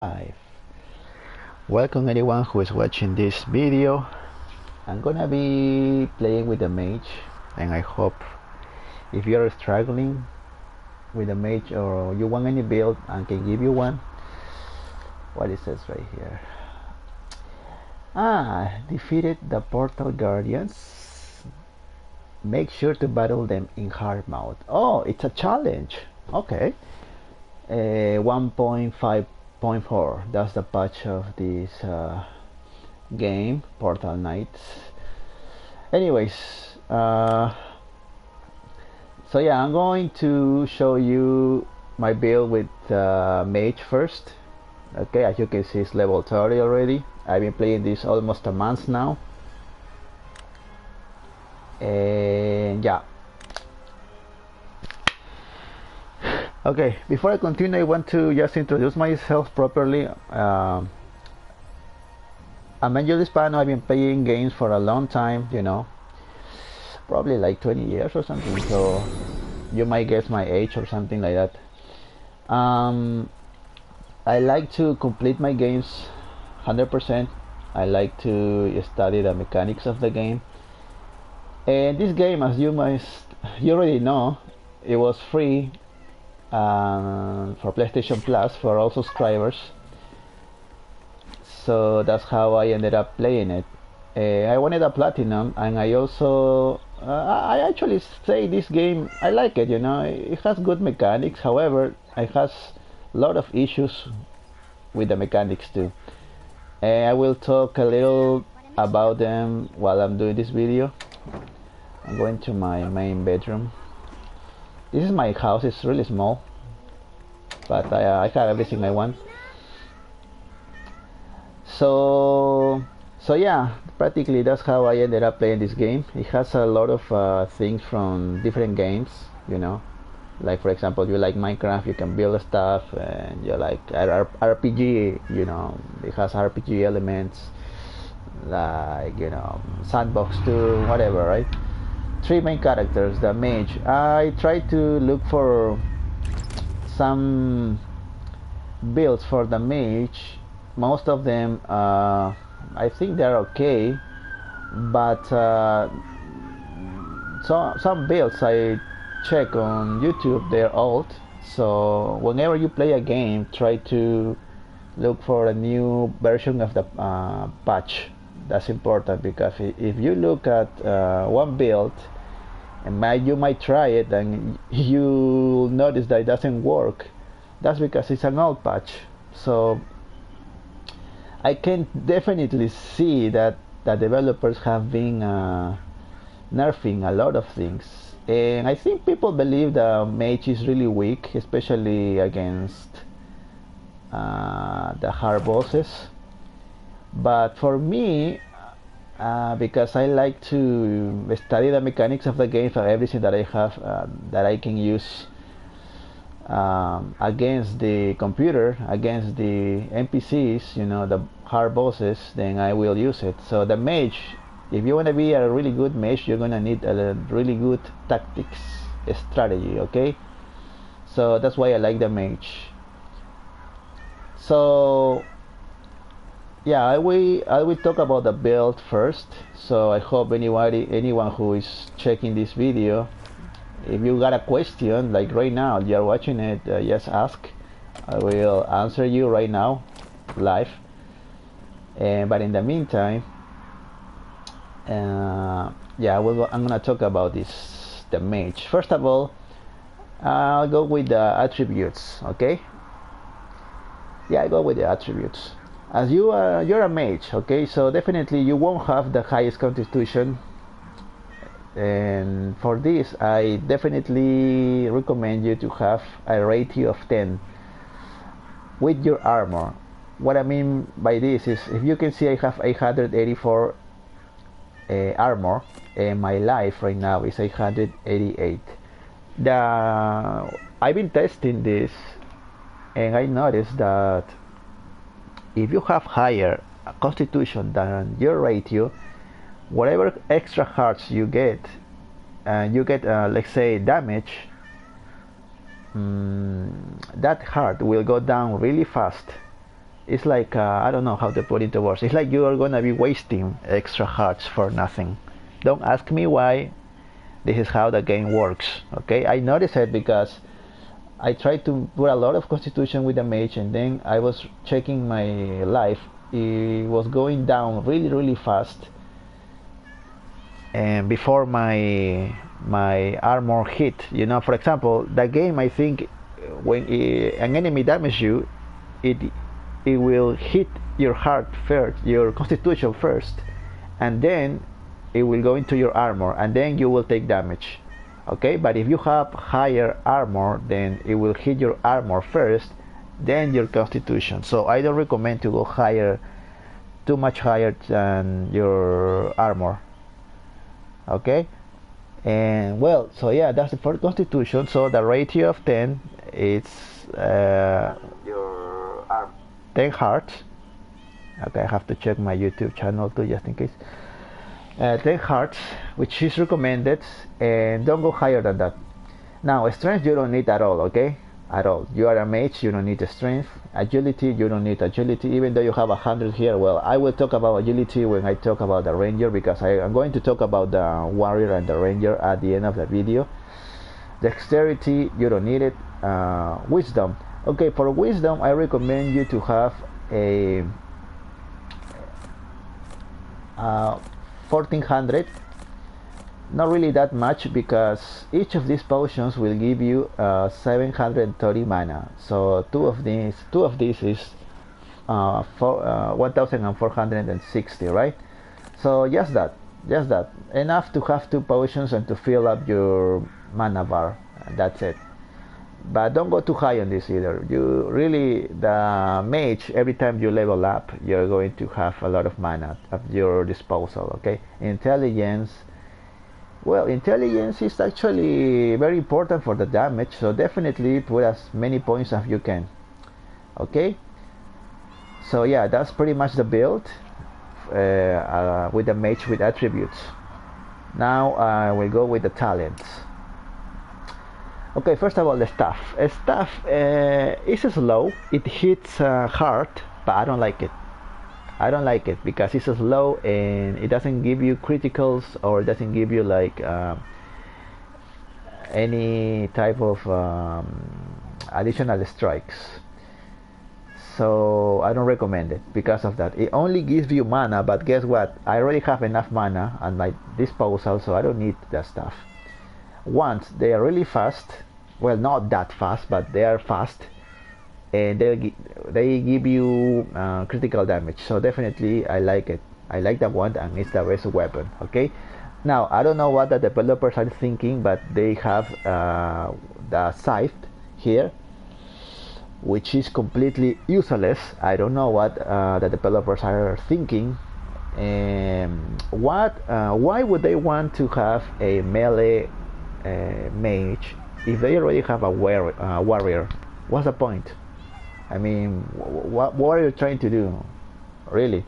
Live. Welcome anyone who is watching this video. I'm gonna be playing with the mage, and I hope if you're struggling with the mage or you want any build and can give you one. What it says right here. Defeated the portal guardians. Make sure to battle them in hard mode. Oh, it's a challenge. Okay. 1.5.4. That's the patch of this game, Portal Knights. Anyways, so yeah, I'm going to show you my build with Mage first. Okay, as you can see, it's level 30 already. I've been playing this almost a month now, and yeah. Okay, before I continue, I want to just introduce myself properly. I'm AnGElHisPAno. I've been playing games for a long time, probably like 20 years or something, so you might guess my age or something like that. I like to complete my games 100%. I like to study the mechanics of the game. And this game, as you already know, it was free for PlayStation Plus for all subscribers. So that's how I ended up playing it. I wanted a platinum, and I also I actually say this game, I like it. It has good mechanics. However, it has a lot of issues with the mechanics too. I will talk a little about them while I'm doing this video. I'm going to my main bedroom. This is my house. It's really small, but I have everything I want. So yeah, practically that's how I ended up playing this game. It has a lot of things from different games, like for example, you like Minecraft, you can build stuff, and you like RPG, it has RPG elements, like sandbox too, whatever, right? Three main characters. The mage, I tried to look for some builds for the mage. Most of them I think they're okay, but some builds I check on YouTube, they're old. So whenever you play a game, try to look for a new version of the patch. That's important, because if you look at one build and you might try it and you notice that it doesn't work, that's because it's an old patch. So I can definitely see that the developers have been nerfing a lot of things, and I think people believe the mage is really weak, especially against the hard bosses. But for me, because I like to study the mechanics of the game for everything that I have, that I can use against the computer, against the NPCs, the hard bosses, then I will use it. So the mage, if you want to be a really good mage, you're gonna need a really good tactics strategy. Okay, so that's why I like the mage. So yeah, I will talk about the build first. So I hope anyone who is checking this video, if you got a question, like right now you're watching it, just ask. I will answer you right now live. But in the meantime, yeah, I'm gonna talk about the mage. First of all, I'll go with the attributes. Okay, yeah, I go with the attributes. As you're a mage, okay, so definitely you won't have the highest constitution, and for this I definitely recommend you to have a ratio of 10 with your armor. What I mean by this is, if you can see, I have 884 armor, and my life right now is 888. I've been testing this, and I noticed that if you have higher constitution than your ratio, whatever extra hearts you get, and you get let's say damage, that heart will go down really fast. it's like I don't know how to put it into words. It's like you are gonna be wasting extra hearts for nothing. Don't ask me why. This is how the game works. Okay, I noticed it because I tried to put a lot of constitution with the mage, and then I was checking my life. It was going down really fast, and before my armor hit, you know, for example, that game, I think when an enemy damages you, it will hit your heart first, your constitution first, and then it will go into your armor, and then you will take damage. Okay, but if you have higher armor, then it will hit your armor first, then your constitution. So I don't recommend to go higher, too much higher than your armor. Okay, and well, so yeah, that's the first constitution. So the ratio of 10 is your 10 hearts. Okay, I have to check my YouTube channel too, just in case. 10 hearts, which is recommended, and don't go higher than that. Now, strength you don't need at all, okay? At all. You are a mage, you don't need strength. Agility, you don't need agility, even though you have 100 here. Well, I will talk about agility when I talk about the ranger, because I'm going to talk about the warrior and the ranger at the end of the video. Dexterity, you don't need it. Wisdom. Okay, for wisdom, I recommend you to have a 1400. Not really that much, because each of these potions will give you 730 mana. So two of these is 1460, right? So just that enough to have 2 potions and to fill up your mana bar. That's it. But don't go too high on this either. You really, the mage, every time you level up, you're going to have a lot of mana at your disposal. Okay, intelligence. Well, intelligence is actually very important for the damage, so definitely put as many points as you can. Okay, so yeah, that's pretty much the build with the mage with attributes. Now we'll go with the talents. Okay, first of all, the staff. Staff is slow. It hits hard, but I don't like it. I don't like it because it's slow and it doesn't give you criticals, or it doesn't give you like any type of additional strikes. So I don't recommend it because of that. It only gives you mana, but guess what? I already have enough mana at my disposal, so I don't need that stuff. Once they are really fast, well, not that fast, but they are fast, and they give you critical damage. So definitely I like it. I like that one, and it's the best weapon. Okay, now I don't know what the developers are thinking, but they have the scythe here, which is completely useless. I don't know what the developers are thinking. Why would they want to have a melee mage if they already have a warrior? What's the point? I mean, what are you trying to do, really?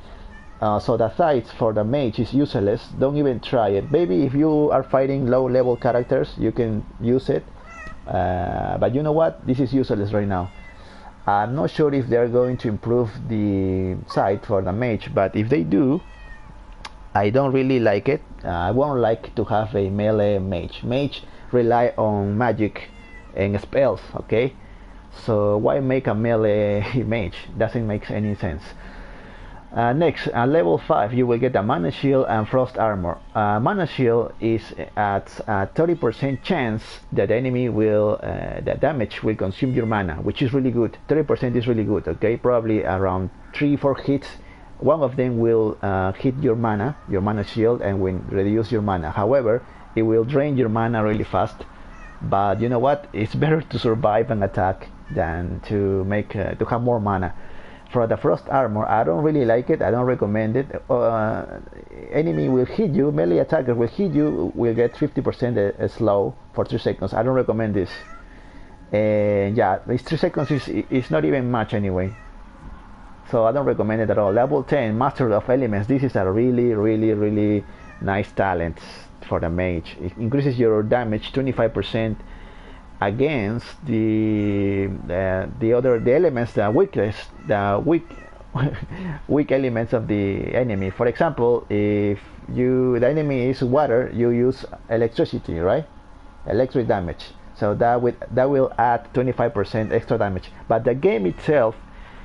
So the scythe for the mage is useless. Don't even try it. Maybe if you are fighting low level characters, you can use it, but you know what, this is useless right now. I'm not sure if they're going to improve the scythe for the mage, but if they do, I don't really like it. I won't like to have a melee mage. Mage rely on magic and spells, okay? So why make a melee mage? Doesn't make any sense. Next, at level 5, you will get a mana shield and frost armor. Mana shield is at a 30% chance that the enemy will, the damage will consume your mana, which is really good. 30% is really good, okay? Probably around 3-4 hits, one of them will hit your mana shield, and will reduce your mana. However, it will drain your mana really fast. But you know what? It's better to survive an attack than to have more mana. For the frost armor, I don't really like it. I don't recommend it. Enemy will hit you, melee attacker will hit you, will get 50% slow for 3 seconds. I don't recommend this. And yeah, these 3 seconds is not even much anyway. So I don't recommend it at all. Level 10, Master of Elements. This is a really nice talent for the mage. It increases your damage 25% against the elements, the weak weak elements of the enemy. For example, if the enemy is water, you use electricity, right? Electric damage. So that will add 25% extra damage. But the game itself,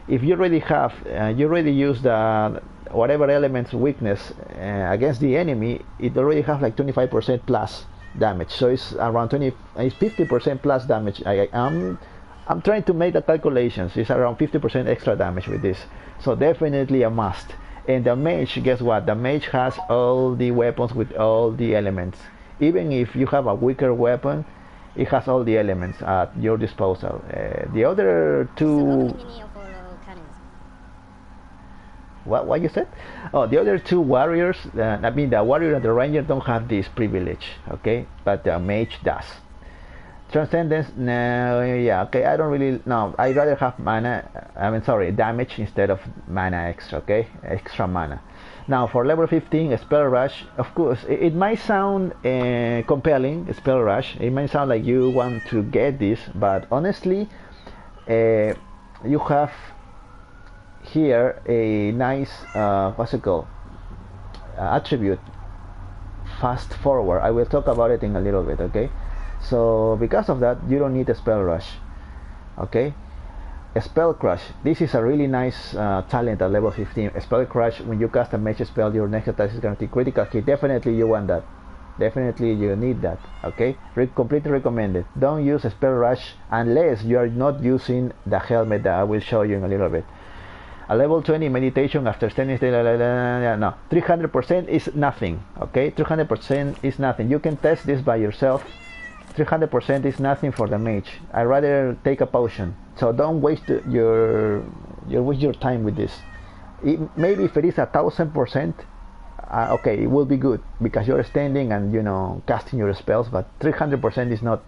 if you already have you already use the whatever element's weakness against the enemy, it already has like 25% plus damage. So it's around 50% plus damage. I'm trying to make the calculations. It's around 50% extra damage with this. So definitely a must. And the mage, guess what? The mage has all the weapons with all the elements. Even if you have a weaker weapon, it has all the elements at your disposal. The other two... What you said? Oh, the other two warriors, I mean the warrior and the ranger don't have this privilege, okay? But the mage does. Transcendence, no, yeah, okay, I don't really, no, I'd rather have damage instead of mana extra, okay? Extra mana. Now for level 15, Spell Rush, of course, it might sound compelling, Spell Rush. It might sound like you want to get this, but honestly, you have here a nice, what's it called? Attribute, Fast Forward. I will talk about it in a little bit, okay? So because of that, you don't need a Spell Rush, okay? A Spell Crush, this is a really nice talent at level 15. A Spell Crush, when you cast a mage spell, your next attack is guaranteed critical hit. Definitely you want that. Definitely you need that, okay? Completely recommended. Don't use a Spell Rush unless you are not using the helmet that I will show you in a little bit. A level 20 meditation after standing still, no, 300% is nothing, okay? 300% is nothing. You can test this by yourself. 300% is nothing for the mage. I'd rather take a potion. So don't waste your time with this. Maybe if it is 1000%, okay, it will be good because you're standing and casting your spells. But 300% is not.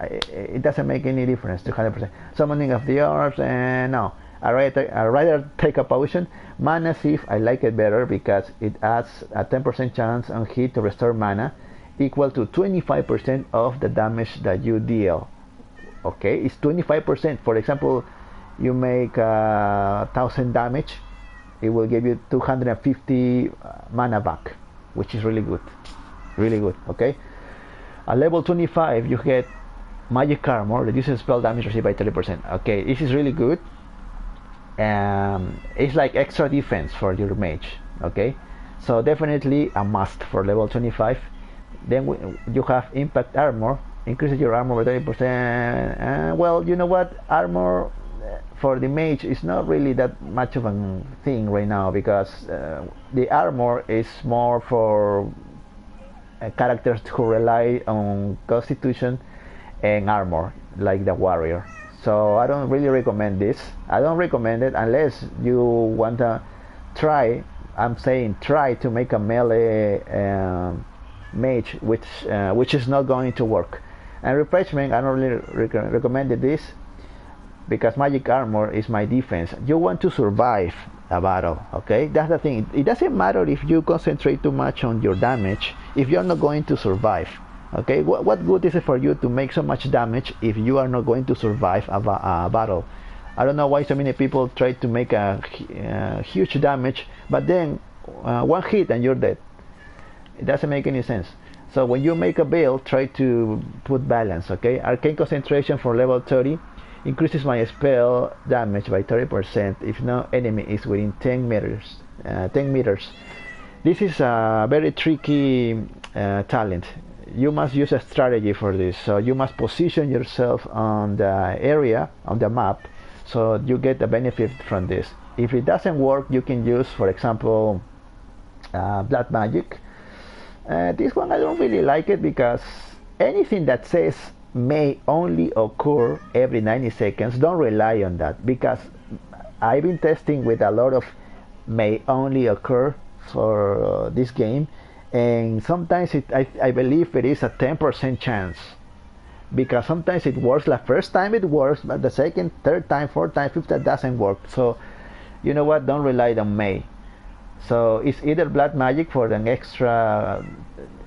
It doesn't make any difference. 300%. Summoning of the Arms, no. I'd rather take a potion. Mana Thief, I like it better because it adds a 10% chance on hit to restore mana, equal to 25% of the damage that you deal. Okay, it's 25%. For example, you make 1000 damage, it will give you 250 mana back, which is really good, really good. Okay, at level 25 you get Magic Armor, reduces spell damage received by 30%. Okay, this is really good. It's like extra defense for your mage. Okay, so definitely a must for level 25. Then you have Impact Armor, increases your armor by 30%. Well, you know what? Armor for the mage is not really that much of a thing right now because the armor is more for characters who rely on Constitution and armor, like the warrior. So I don't really recommend this. I don't recommend it unless you want to try. I'm saying try to make a melee mage, which is not going to work. And refreshment, I don't really recommend this because Magic Armor is my defense. You want to survive a battle, okay? That's the thing. It doesn't matter if you concentrate too much on your damage if you're not going to survive, okay? What good is it for you to make so much damage if you are not going to survive a battle? I don't know why so many people try to make a huge damage, but then one hit and you're dead. It doesn't make any sense. So when you make a build, try to put balance, okay? Arcane Concentration for level 30 increases my spell damage by 30% if no enemy is within 10 meters. This is a very tricky talent. You must use a strategy for this. So you must position yourself on the area, on the map, so you get the benefit from this. If it doesn't work, you can use, for example, Black Magic. This one I don't really like it because anything that says may only occur every 90 seconds, don't rely on that, because I've been testing with a lot of may only occur for this game, and sometimes I believe it is a 10% chance, because sometimes it works. The first time it works, but the second, third time, fourth time, fifth time doesn't work. So you know what, don't rely on may. So it's either Black Magic for an extra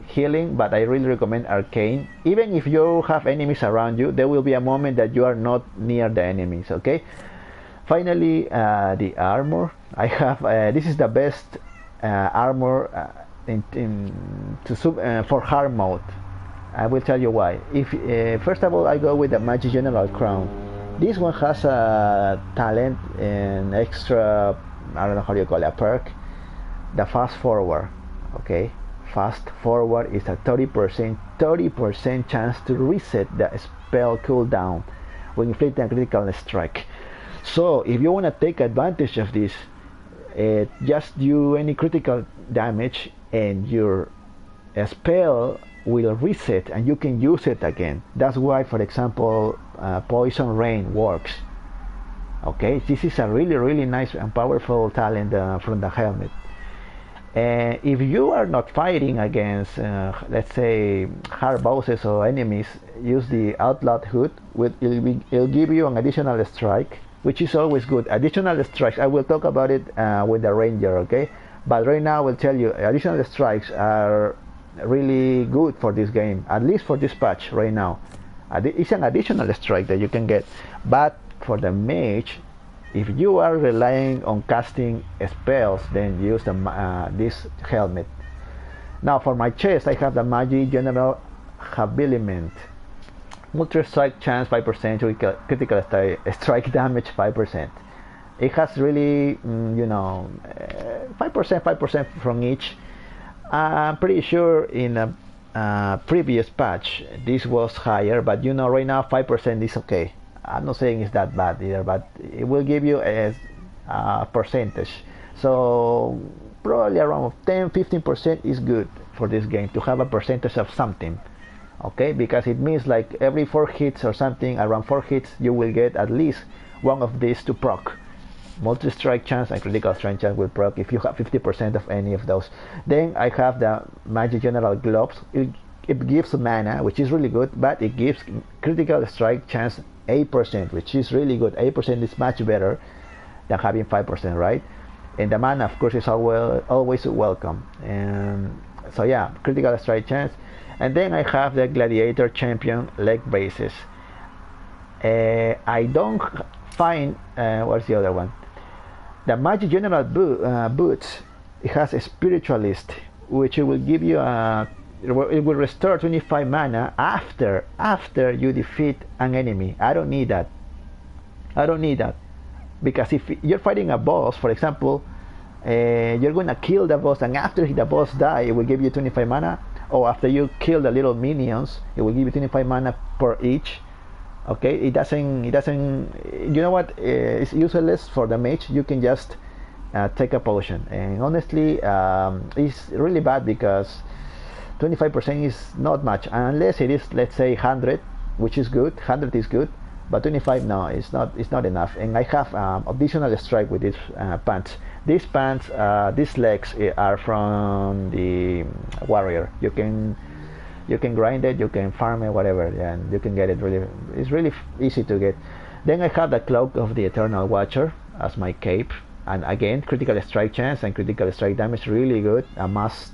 healing, but I really recommend Arcane. Even if you have enemies around you, there will be a moment that you are not near the enemies, okay? Finally, the armor. I have this is the best armor for hard mode. I will tell you why. If first of all, I go with the Mage General Crown. This one has a talent and extra, I don't know how you call it, a perk, the fast forward. Okay, fast forward is a 30% chance to reset the spell cooldown when inflicting a critical strike. So if you want to take advantage of this, just do any critical damage and your spell will reset and you can use it again. That's why, for example, Poison Rain works. Okay, this is a really nice and powerful talent from the helmet. And if you are not fighting against, let's say, hard bosses or enemies, use the Outlawed Hood. It'll give you an additional strike, which is always good. Additional strikes, I will talk about it with the Ranger, okay? But right now I will tell you, additional strikes are really good for this game, at least for this patch right now. It's an additional strike that you can get. But for the Mage, if you are relying on casting spells, then use this helmet. Now for my chest, I have the Mage General Habiliment. Multi-strike chance 5%, critical strike damage 5%. It has really, 5% from each. I'm pretty sure in a previous patch this was higher, but right now 5% is okay. I'm not saying it's that bad either, but it will give you a percentage. So probably around 10-15% is good for this game to have a percentage of something. Okay, because it means like every 4 hits or something, around 4 hits, you will get at least one of these to proc. Multi-strike chance and critical strike chance will proc if you have 50% of any of those. Then I have the Magic General Gloves. It gives mana, which is really good, but it gives critical strike chance 8%, which is really good. 8% is much better than having 5%, right? And the mana, of course, is always welcome. And so yeah, critical strike chance. And then I have the Gladiator Champion leg braces. I don't find what's the other one? The Magic General boots. It has a Spiritualist, which will give you it will restore 25 mana after you defeat an enemy. I don't need that. Because if you're fighting a boss, for example, you're gonna kill the boss, and after the boss dies, it will give you 25 mana. Or after you kill the little minions, it will give you 25 mana per each. Okay, it doesn't. You know what? It's useless for the mage. You can just take a potion, and honestly, it's really bad because 25% is not much, unless it is, let's say, 100, which is good. 100 is good, but 25 no, it's not enough. And I have additional strike with these pants. These pants, these legs are from the warrior. You can grind it, you can farm it, whatever, and you can get it. It's really easy to get. Then I have the Cloak of the Eternal Watcher as my cape, and again, critical strike chance and critical strike damage, really good. A must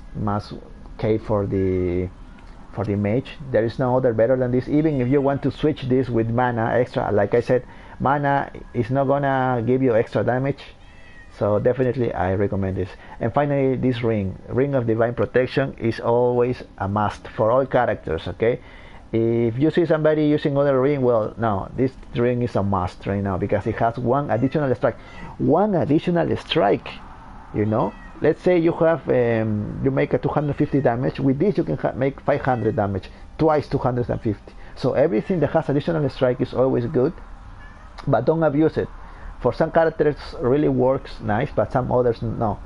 cape for the mage. There is no other better than this. Even if you want to switch this with mana extra, like I said, mana is not gonna give you extra damage. So definitely I recommend this. And finally, this ring of divine protection is always a must for all characters. Okay, if you see somebody using other ring, well, no, this ring is a must right now because it has one additional strike. Let's say you have you make a 250 damage. With this you can make 500 damage, twice 250. So everything that has additional strike is always good, but don't abuse it. For some characters really works nice, but some others no.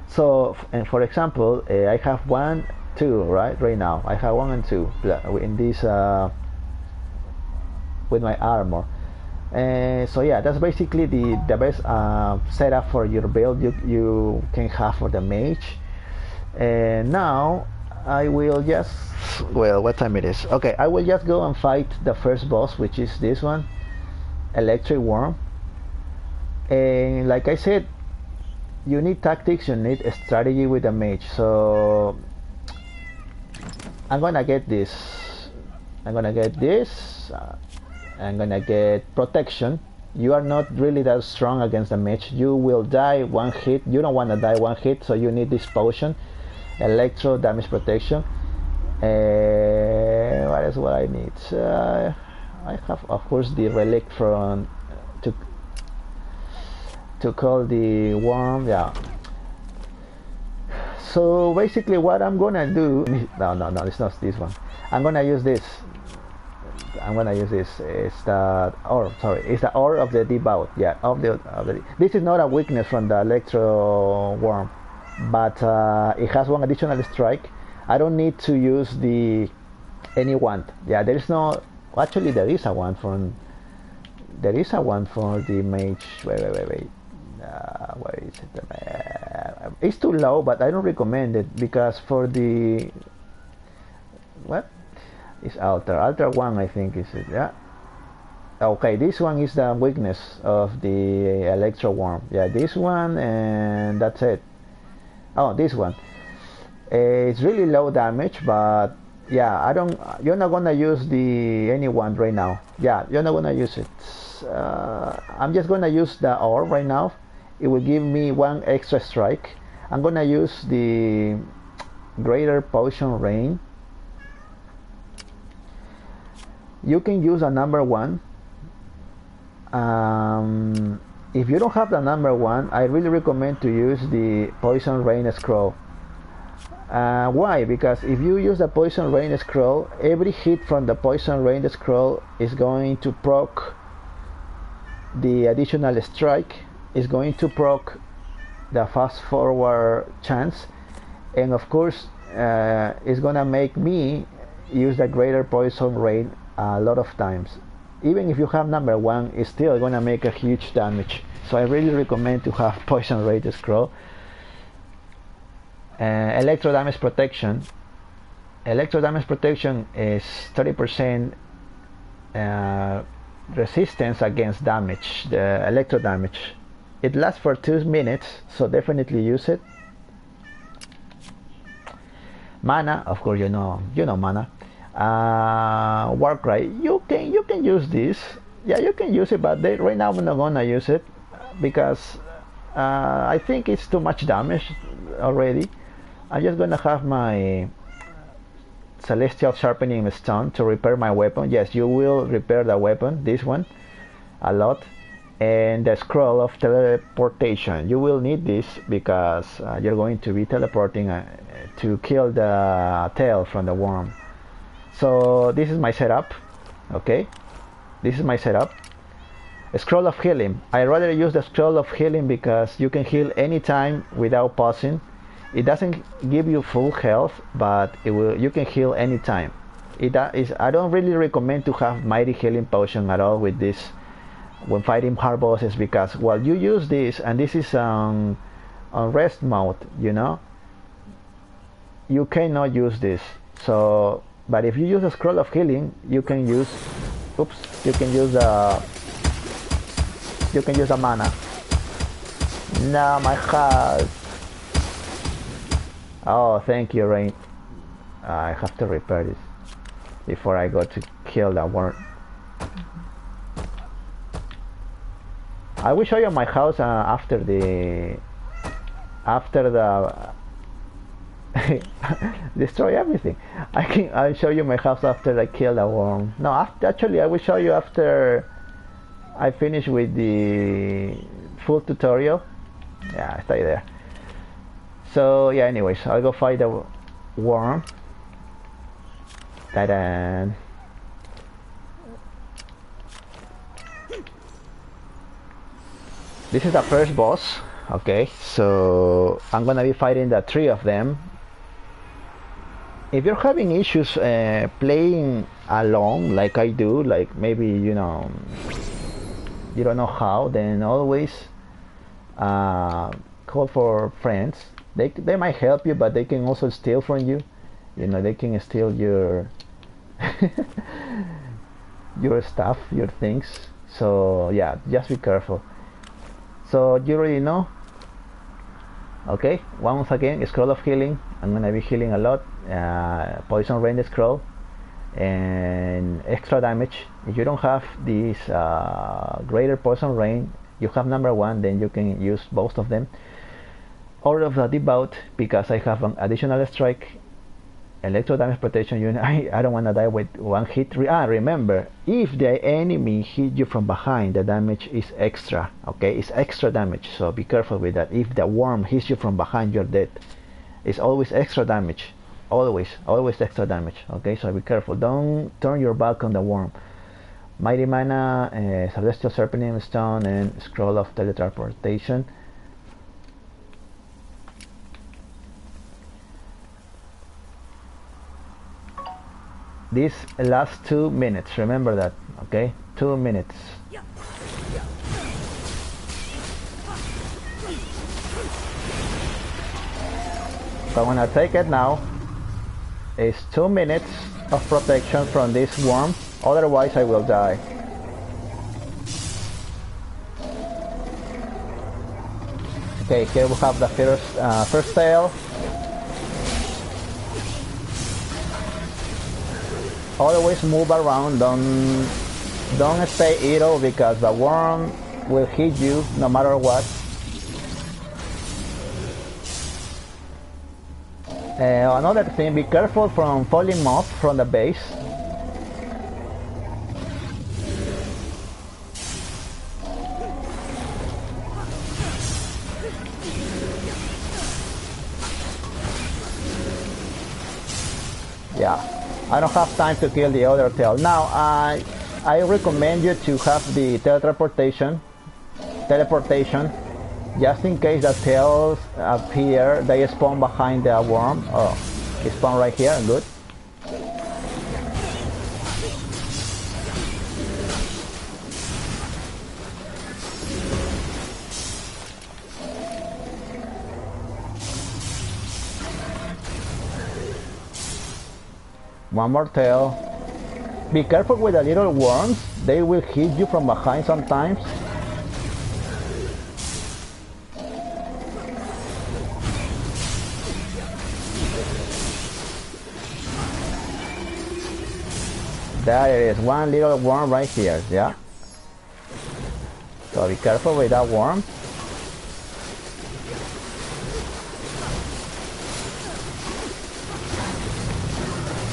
So, and for example, I have 1, 2 right now. I have 1 and 2 in this with my armor. So yeah, that's basically the best setup for your build you can have for the mage. And now I will just, well, what time it is? Okay, I will just go and fight the first boss, which is this one, Electric Worm. And like I said, you need tactics, you need a strategy with the mage. So I'm gonna get this. I'm gonna get protection. You are not really that strong against the mage. You will die one hit. You don't want to die one hit, so you need this potion. Electro damage protection. What is what I need? I have, of course, the relic from to call the worm. Yeah. So basically, what I'm gonna do? No, it's not this one. I'm gonna use this. It's the ore. Sorry, it's the ore of the devout. Yeah, of the. This is not a weakness from the electro worm, but it has one additional strike. I don't need to use any wand. Yeah, there is no. Actually, there is a one from. There is a one for the mage. Wait. Where is it? It's too low, but I don't recommend it because for the what? It's altar 1, I think is it. Yeah. Okay, this one is the weakness of the electro worm. Yeah, this one, and that's it. Oh, this one. It's really low damage, but yeah, you're not gonna use anyone right now. Yeah, you're not gonna use it. I'm just gonna use the ore right now. It will give me one extra strike. I'm gonna use the greater potion rain. You can use a number 1. If you don't have the number 1, I really recommend to use the poison rain scroll. Why? Because if you use the poison rain scroll, every hit from the poison rain scroll is going to proc the additional strike, is going to proc the fast forward chance, and of course it's gonna make me use the greater poison rain a lot of times. Even if you have number 1, it's still gonna make a huge damage. So I really recommend to have poison rain scroll. Electro damage protection. Electro damage protection is 30% resistance against damage, the electro damage. It lasts for 2 minutes, so definitely use it. Mana, of course, you know mana. Warcry, you can use this. Yeah, you can use it, but right now I'm not gonna use it because I think it's too much damage already. I'm just gonna have my celestial sharpening stone to repair my weapon. Yes, you will repair the weapon, this one, a lot. And the scroll of teleportation, you will need this because you're going to be teleporting to kill the tail from the worm. So this is my setup. Okay, this is my setup. A scroll of healing. I rather use the scroll of healing because you can heal anytime without pausing. It doesn't give you full health, but you can heal anytime. I don't really recommend to have mighty healing potion at all with this when fighting hard bosses, because while you use this, and this is on rest mode, you cannot use this. So, but if you use a scroll of healing, you can use a mana. No, my heart. Oh, thank you, Rain. I have to repair this before I go to kill that worm. I will show you my house after the destroy everything. I'll show you my house after I kill the worm. No, actually I will show you after I finish with the full tutorial. Yeah, stay there. So yeah, anyways, I'll go fight the worm. Ta-da! This is the first boss. Okay, so I'm gonna be fighting the 3 of them. If you're having issues playing alone like I do, like maybe you don't know how, then always call for friends. They might help you, but they can also steal from you. They can steal your your stuff, your things. So yeah, just be careful. So you already know. Okay, once again, scroll of healing. I'm gonna be healing a lot. Poison rain scroll. and extra damage. If you don't have this greater poison rain, you have number 1, then you can use both of them. All of the debuff, because I have an additional strike, electro damage protection unit. I don't want to die with one hit. Remember, if the enemy hit you from behind, the damage is extra. Okay, it's extra damage, so be careful with that. If the worm hits you from behind, you're dead. It's always extra damage. Always extra damage. Okay, so be careful. Don't turn your back on the worm. Mighty Mana, Celestial Serpentine Stone, and Scroll of Teleportation. These last 2 minutes, remember that, okay? 2 minutes. So I'm gonna take it now. It's 2 minutes of protection from this worm, otherwise I will die. Okay, here we have the first tail. Always move around, don't stay idle, because the worm will hit you no matter what. Another thing, be careful from falling off from the base. Yeah. I don't have time to kill the other tail. Now, I recommend you to have the teleportation, just in case the tails appear, they spawn behind the worm. Oh, it spawn right here, good. One more tail. Be careful with the little worms, they will hit you from behind sometimes. There is one little worm right here, yeah. So be careful with that worm.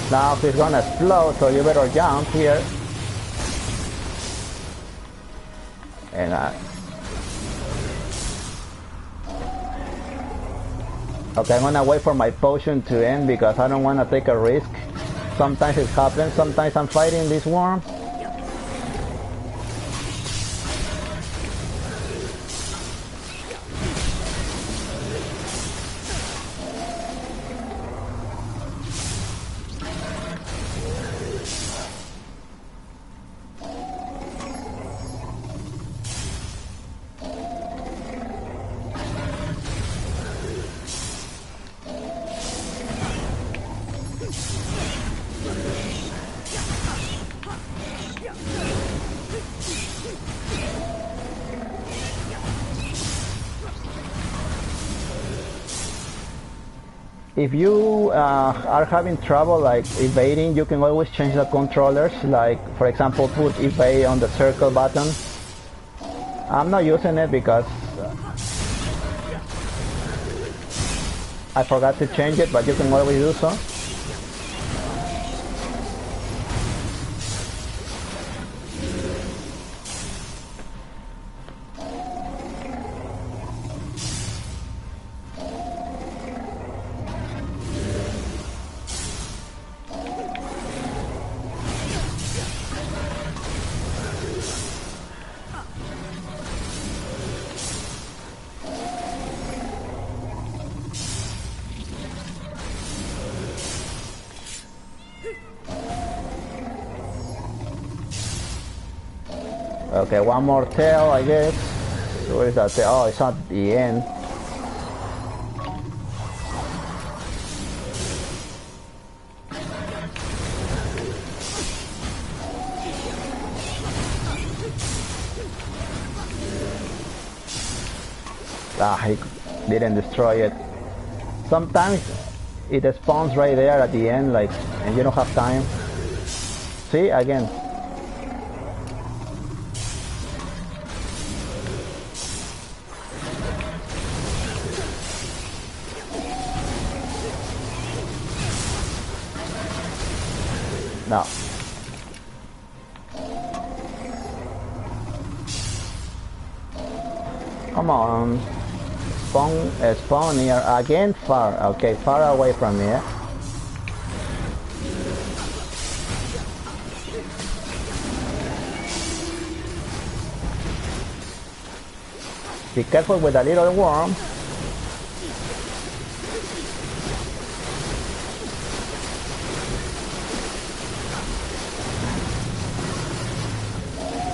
Now he's gonna explode, so you better jump here. And okay, I'm gonna wait for my potion to end because I don't wanna take a risk. Sometimes it happens, sometimes I'm fighting this worm. If you are having trouble like evading, you can always change the controllers. Like, for example, put evade on the circle button. I'm not using it because I forgot to change it, but you can always do so. Okay, one more tail, I guess. Where is that tail? Oh, it's at the end. Ah, he didn't destroy it. Sometimes it spawns right there at the end, like, and you don't have time. see, again. No. Come on. Spawn here again, far. Okay, far away from here. Be careful with the little worm.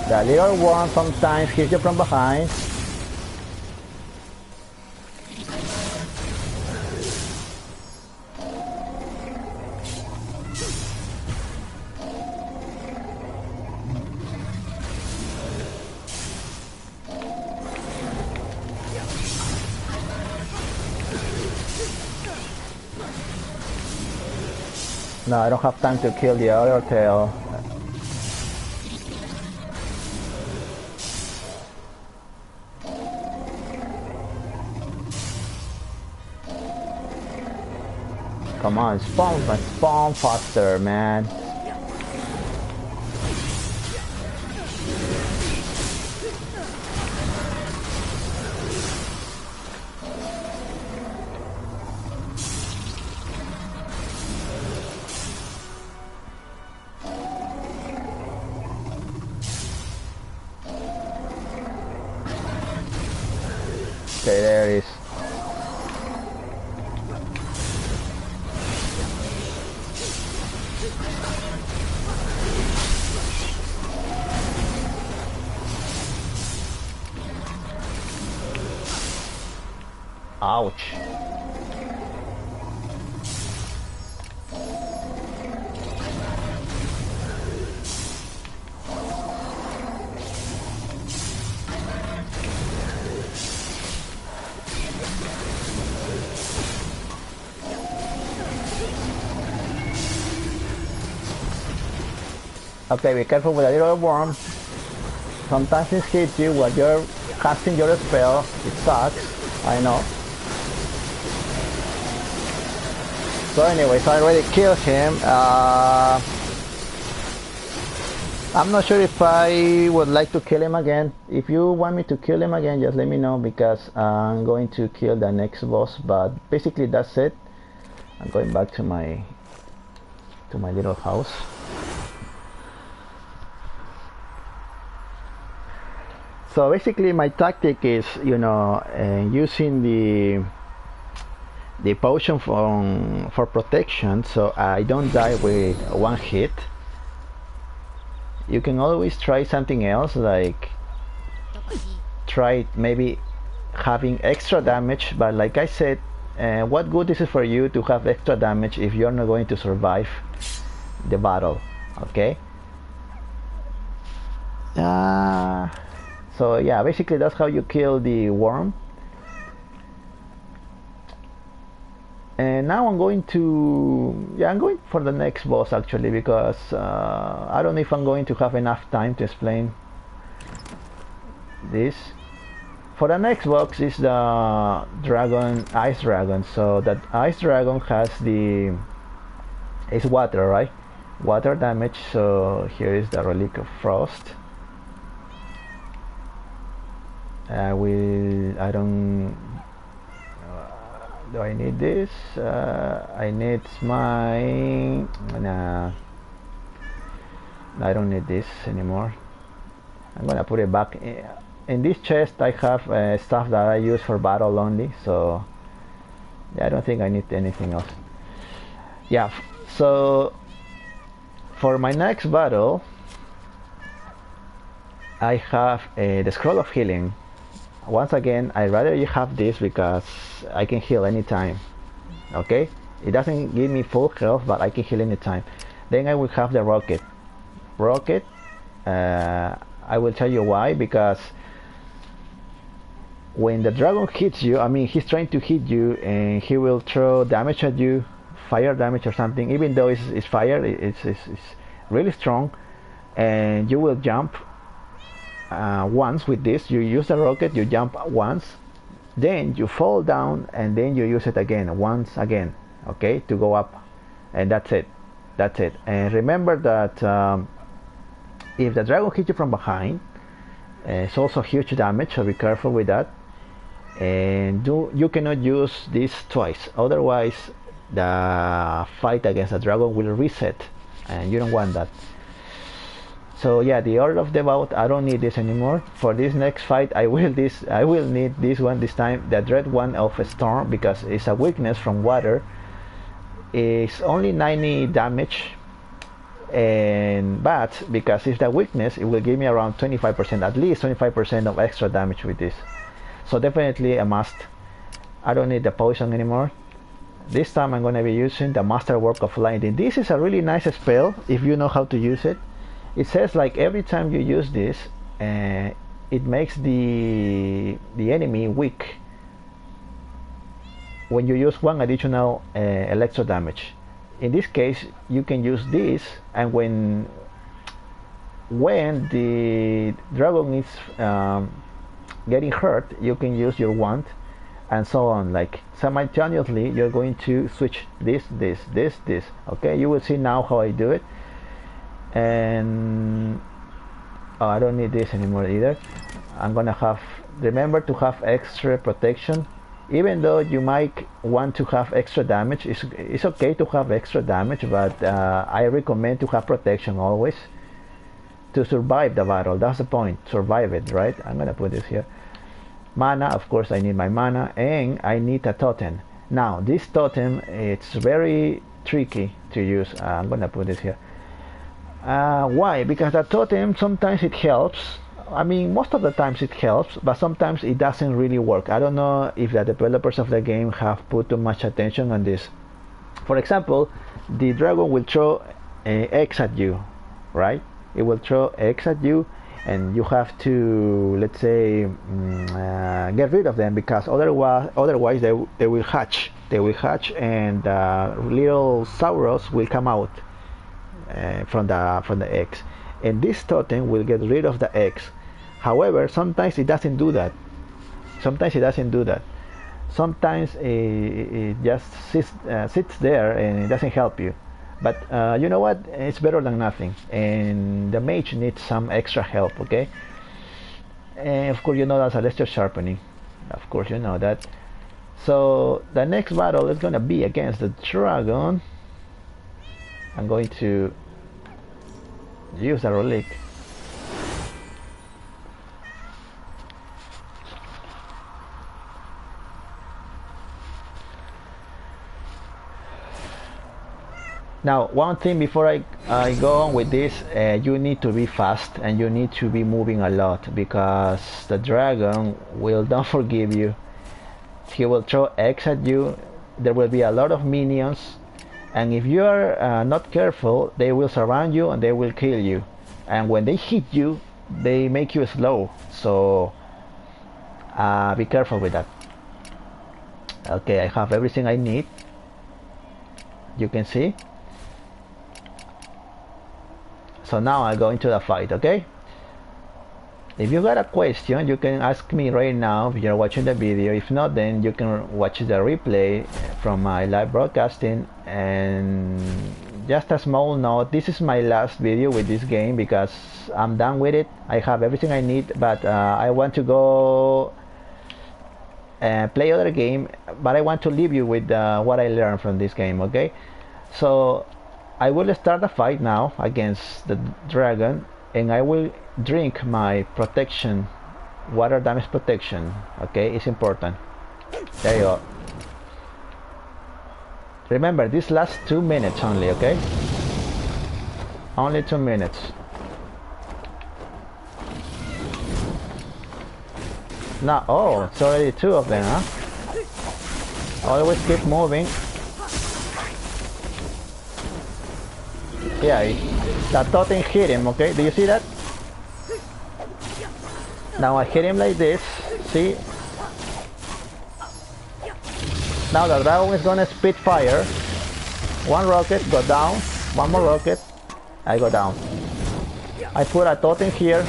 The little worm sometimes hits you from behind. No, I don't have time to kill the other tail. Come on, spawn faster, man. Okay, there it is. Ouch. Okay, be careful with a little worm. Sometimes it hits you while you're casting your spell. It sucks, I know. So anyways, I already killed him. I'm not sure if I would like to kill him again. If you want me to kill him again, just let me know, because I'm going to kill the next boss. But basically that's it. I'm going back to my little house. So basically my tactic is, you know, using the potion for protection, so I don't die with one hit. You can always try something else, like try maybe having extra damage, but like I said, what good is it for you to have extra damage if you're not going to survive the battle? Okay. So yeah, basically that's how you kill the worm. And now I'm going for the next boss actually, because I don't know if I'm going to have enough time to explain this. For the next boss is the dragon, ice dragon. So that ice dragon has it's water, right? Water damage. So here is the relic of frost. Do I need this? I need my... Nah, I don't need this anymore. I'm gonna put it back. In this chest I have stuff that I use for battle only, so yeah, I don't think I need anything else. Yeah, so for my next battle I have the scroll of healing. Once again, I'd rather you have this because I can heal anytime. Okay, it doesn't give me full health, but I can heal anytime. Then I will have the rocket. I will tell you why, because when the dragon hits you, I mean he's trying to hit you and he will throw damage at you, fire damage or something. Even though it's fire, it's really strong, and you will jump once with this. You use the rocket, you jump once, then you fall down, and then you use it again, once again, okay, to go up, and that's it. That's it. And remember that if the dragon hits you from behind, it's also huge damage, so be careful with that. And you cannot use this twice, otherwise the fight against the dragon will reset, and you don't want that. So yeah, the order of the bout, I don't need this anymore. For this next fight, I will need this one this time, the dread one of a storm, because it's a weakness from water. It's only 90 damage, but because it's the weakness, it will give me around 25%, at least 25% of extra damage with this. So definitely a must. I don't need the poison anymore. This time I'm going to be using the Masterwork of Lightning. This is a really nice spell if you know how to use it. It says like every time you use this, it makes the enemy weak when you use one additional electro damage. In this case, you can use this, and when the dragon is getting hurt, you can use your wand, and so on. Like simultaneously, you're going to switch this. Okay, you will see now how I do it. And I don't need this anymore either. I'm gonna remember to have extra protection. Even though you might want to have extra damage, it's okay to have extra damage, but I recommend to have protection always to survive the battle. That's the point, survive it, right? I'm gonna put this here. Mana, of course I need my mana, and I need a totem. Now this totem, it's very tricky to use. I'm gonna put this here. Why? Because the totem, sometimes it helps. I mean, most of the times it helps, but sometimes it doesn't really work. I don't know if the developers of the game have put too much attention on this. For example, the dragon will throw eggs at you, right? It will throw eggs at you, and you have to, let's say, get rid of them, because otherwise they will hatch. They will hatch, and little Sauros will come out from the eggs, and this totem will get rid of the eggs. However, sometimes it doesn't do that. Sometimes it just sits there and it doesn't help you. But you know what? It's better than nothing. And the mage needs some extra help, okay? And of course, you know that's a Celestial Sharpening. Of course, you know that. So the next battle is gonna be against the dragon. I'm going to use a relic. Now, one thing before I go on with this, you need to be fast and you need to be moving a lot, because the dragon will not forgive you. He will throw eggs at you. There will be a lot of minions, and if you are not careful, they will surround you and they will kill you. And when they hit you, they make you slow. So be careful with that. Okay, I have everything I need. You can see. So now I go into the fight, okay? If you got a question, you can ask me right now if you're watching the video. If not, then you can watch the replay from my live broadcasting. And just a small note, this is my last video with this game because I'm done with it. I have everything I need, but I want to go and play other game, but I want to leave you with what I learned from this game, okay? So I will start the fight now against the dragon, and I will drink my protection, water damage protection, okay? It's important. There you go. Remember, this lasts 2 minutes only, okay? Only 2 minutes. Now, oh, it's already 2 of them, huh? Always keep moving. Yeah, that totem hit him, okay? Do you see that? Now I hit him like this, see? Now the dragon is gonna spit fire. 1 rocket, go down, 1 more rocket, I go down. I put a totem here.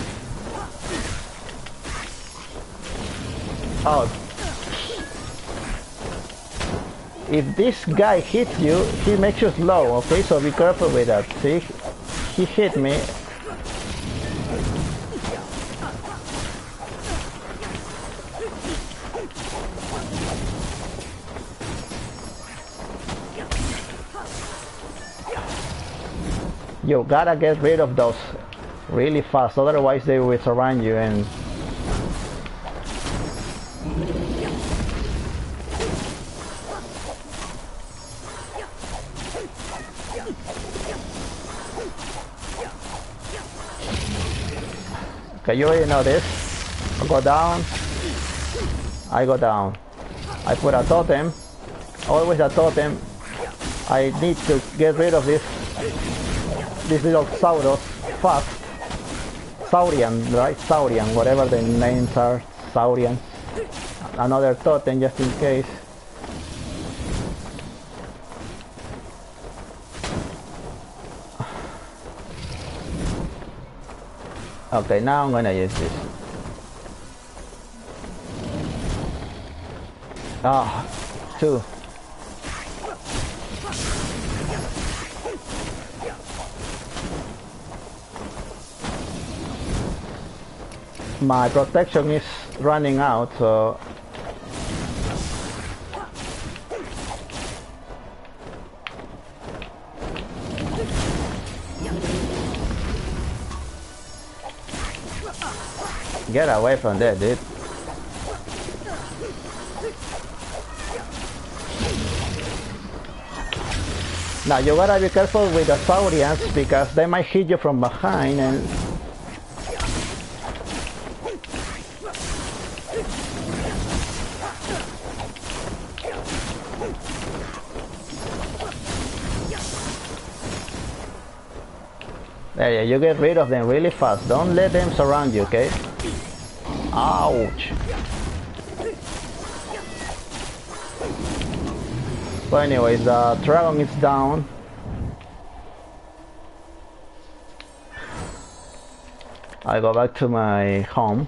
Oh. If this guy hits you, he makes you slow, okay? So be careful with that. See? He hit me. You gotta get rid of those really fast, otherwise they will surround you and okay, you already know this. I go down, I go down. I put a totem, always a totem. I need to get rid of this little Sauros fast. Saurian, right? Saurian, whatever the names are, Saurian. Another totem just in case. Okay, now I'm gonna use this. Ah, two. My protection is running out, so get away from there, dude. Now you gotta be careful with the Saurians because they might hit you from behind and there, you get rid of them really fast. Don't let them surround you, okay? Ouch! So anyways, the dragon is down. I go back to my home.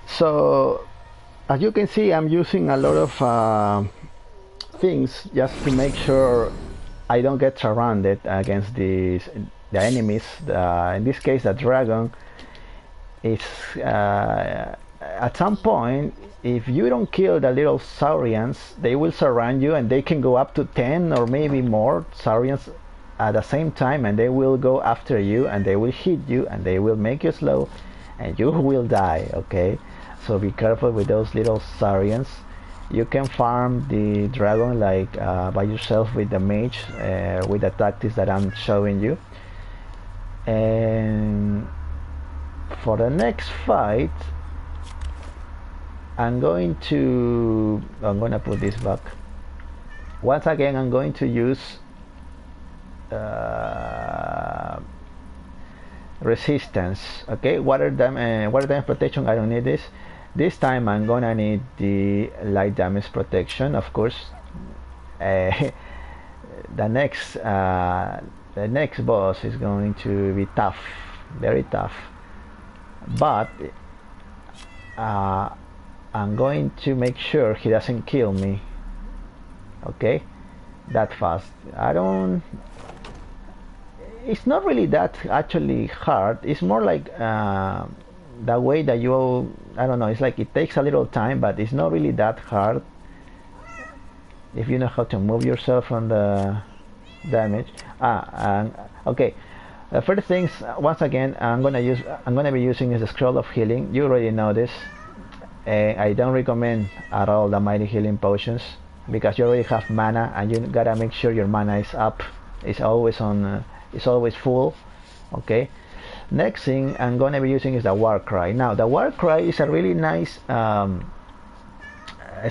So as you can see, I'm using a lot of things just to make sure I don't get surrounded against the enemies. In this case, the dragon is at some point, if you don't kill the little Saurians, they will surround you and they can go up to 10 or maybe more Saurians at the same time, and they will go after you and they will hit you and they will make you slow and you will die, okay? So be careful with those little Saurians. You can farm the dragon like by yourself with the mage, with the tactics that I'm showing you. And for the next fight, I'm gonna put this back. Once again, I'm going to use resistance. Okay, water damage protection. I don't need this. This time I'm gonna need the light damage protection, of course. The next boss is going to be tough, very tough. But I'm going to make sure he doesn't kill me. Okay, that fast. It's not really that actually hard. It's more like the way that you, I don't know, it's like it takes a little time, but it's not really that hard if you know how to move yourself from the damage. Okay, the first things, once again, I'm gonna be using is the scroll of healing. You already know this. I don't recommend at all the mighty healing potions because you already have mana and you gotta make sure your mana is up. It's always on. It's always full. Okay. Next thing I'm gonna be using is the war cry. Now the war cry is a really nice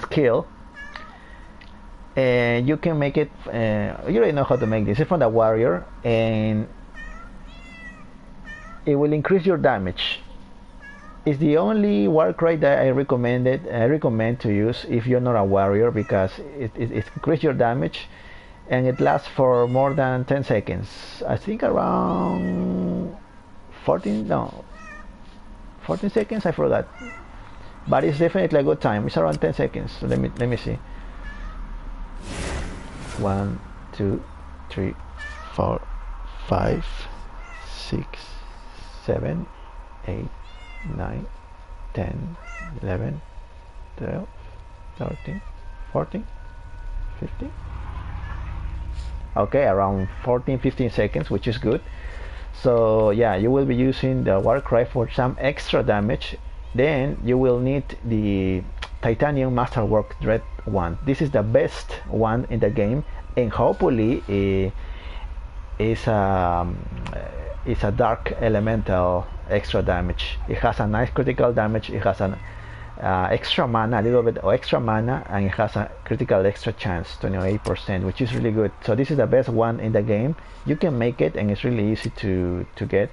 skill, and you can make it. You already know how to make this. It's from the warrior, and it will increase your damage. It's the only war cry that I recommend to use if you're not a warrior, because it increases your damage and it lasts for more than 10 seconds. I think around 14 seconds, I forgot, but it's definitely a good time. It's around 10 seconds. So let me see. 1 2 3 4 5 6 7 8 9 10 11 12 13 14 15. Okay, around 14-15 seconds, which is good. So yeah, you will be using the Warcry for some extra damage. Then you will need the Titanium Masterwork Dread one. This is the best one in the game, and hopefully it's a dark elemental extra damage. It has a nice critical damage. It has an extra mana, a little bit of extra mana, and it has a critical extra chance, 28%, which is really good. So this is the best one in the game. You can make it, and it's really easy to get.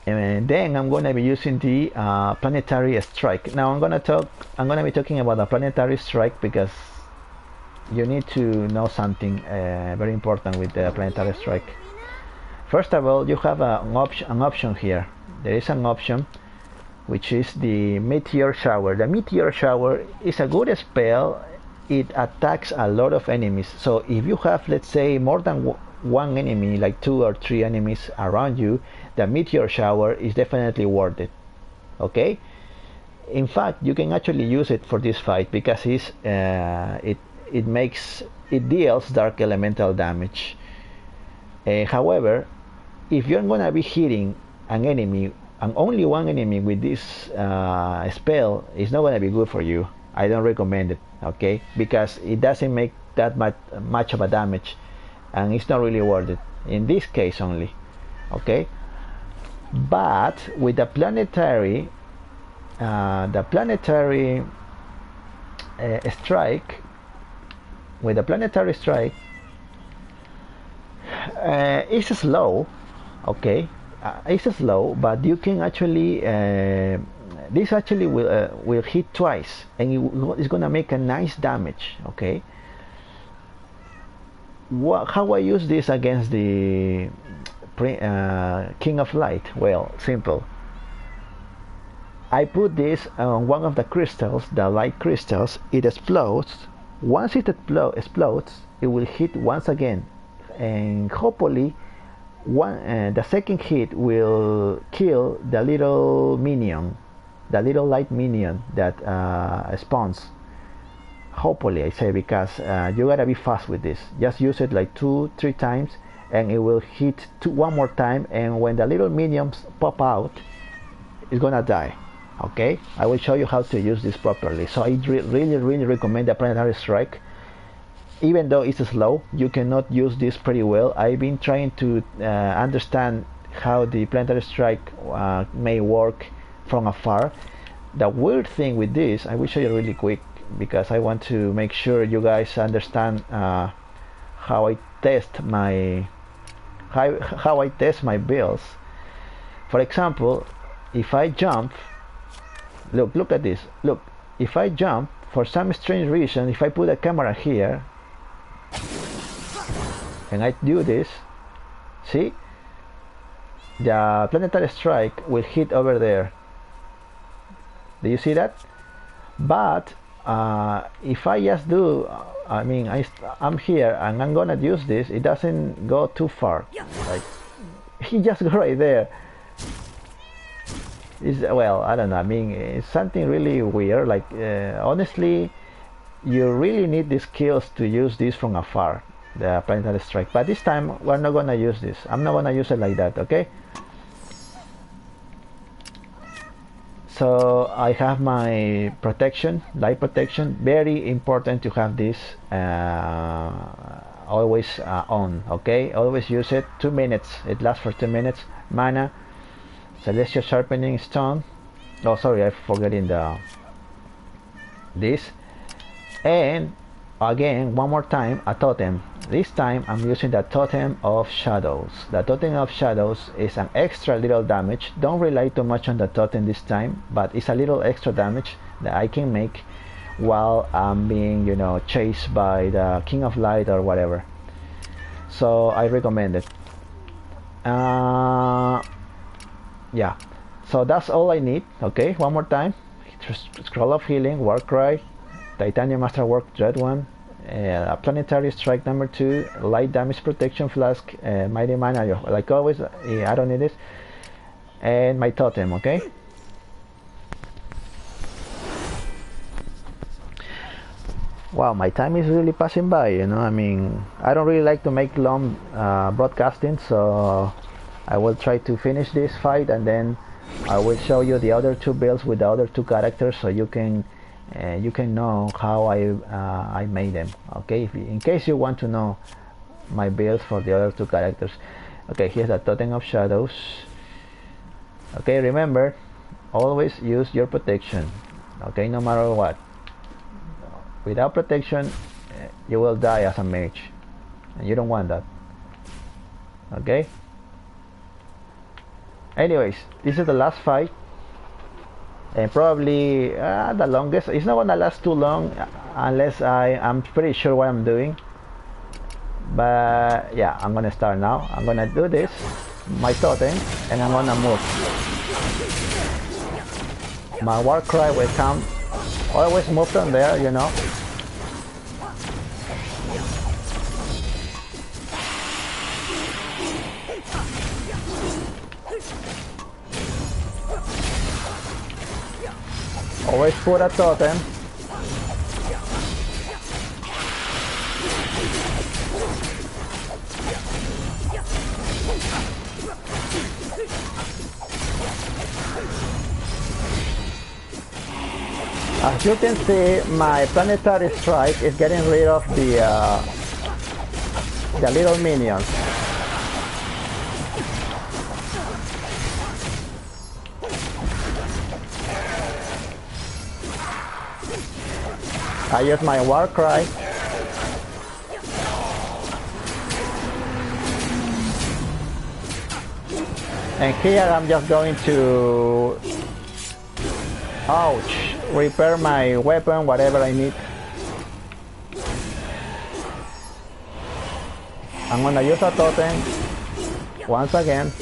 And then I'm going to be using the Planetary Strike. Now I'm going to be talking about the Planetary Strike because you need to know something very important with the Planetary Strike. First of all, you have an option here. There is an option which is the Meteor Shower. The Meteor Shower is a good spell. It attacks a lot of enemies. So if you have, let's say, more than one enemy, like 2 or 3 enemies around you, the Meteor Shower is definitely worth it. Okay? In fact, you can actually use it for this fight because it deals dark elemental damage. However, if you're gonna be hitting an enemy, and only one enemy with this spell, is not gonna be good for you. I don't recommend it, okay? Because it doesn't make that much of a damage, and it's not really worth it in this case only, okay? But with the planetary strike, with the planetary strike, it's slow, okay? It's slow, but you can actually this actually will hit twice, and it's gonna make a nice damage, okay? How I use this against the King of Light? Well, simple. I put this on one of the crystals, the light crystals. It explodes. Once it explodes, it will hit once again, and hopefully the second hit will kill the little minion, the little light minion that spawns. Hopefully, I say, because you gotta be fast with this. Just use it like 2-3 times, and it will hit one more time, and when the little minions pop out, it's gonna die. Okay, I will show you how to use this properly. So I really recommend the Planetary Strike. Even though it's slow, you cannot use this pretty well. I've been trying to understand how the Planetary Strike may work from afar. The weird thing with this, I will show you really quick because I want to make sure you guys understand how I test my builds. For example, if I jump, look at this. Look, if I jump, for some strange reason, if I put a camera here and I do this, see, the Planetary Strike will hit over there. Do you see that? But if I just do, I'm here and I'm gonna use this, it doesn't go too far. Like, he just go right there. Well, I don't know. I mean, it's something really weird. Like, honestly, you really need the skills to use this from afar, the Planetary Strike. But this time, we're not gonna use this. I'm not gonna use it like that, okay? So I have my protection, light protection. Very important to have this always on, okay? Always use it. 2 minutes. It lasts for 2 minutes. Mana, Celestial Sharpening Stone. Oh, sorry, I'm forgetting this. And again, one more time, a totem. This time I'm using the Totem of Shadows. The Totem of Shadows is an extra little damage. Don't rely too much on the totem this time, but it's a little extra damage that I can make while I'm being, you know, chased by the King of Light or whatever. So I recommend it. Yeah, so that's all I need. Okay, one more time. Scroll of Healing, Warcry, Titanium Masterwork, Dread One, Planetary Strike number 2, Light Damage Protection Flask, Mighty Mana, like always. I don't need this, and my totem. Okay. Wow, my time is really passing by, you know. I mean, I don't really like to make long broadcasting, so I will try to finish this fight, and then I will show you the other two builds with the other two characters, so you can know how I made them. Okay, in case you want to know my builds for the other two characters. Okay, here's the Totem of Shadows. Okay, remember, always use your protection. Okay, no matter what. Without protection, you will die as a mage, and you don't want that. Okay. Anyways, this is the last fight, and probably the longest. It's not gonna last too long unless I'm pretty sure what I'm doing. But yeah, I'm gonna start now. I'm gonna do this, my totem, and I'm gonna move. My Warcry will come. Always move from there, you know. Always put a totem. As you can see, my Planetary Strike is getting rid of the little minions. I use my Warcry. And here I'm just going to, ouch, repair my weapon, whatever I need. I'm gonna use a totem once again.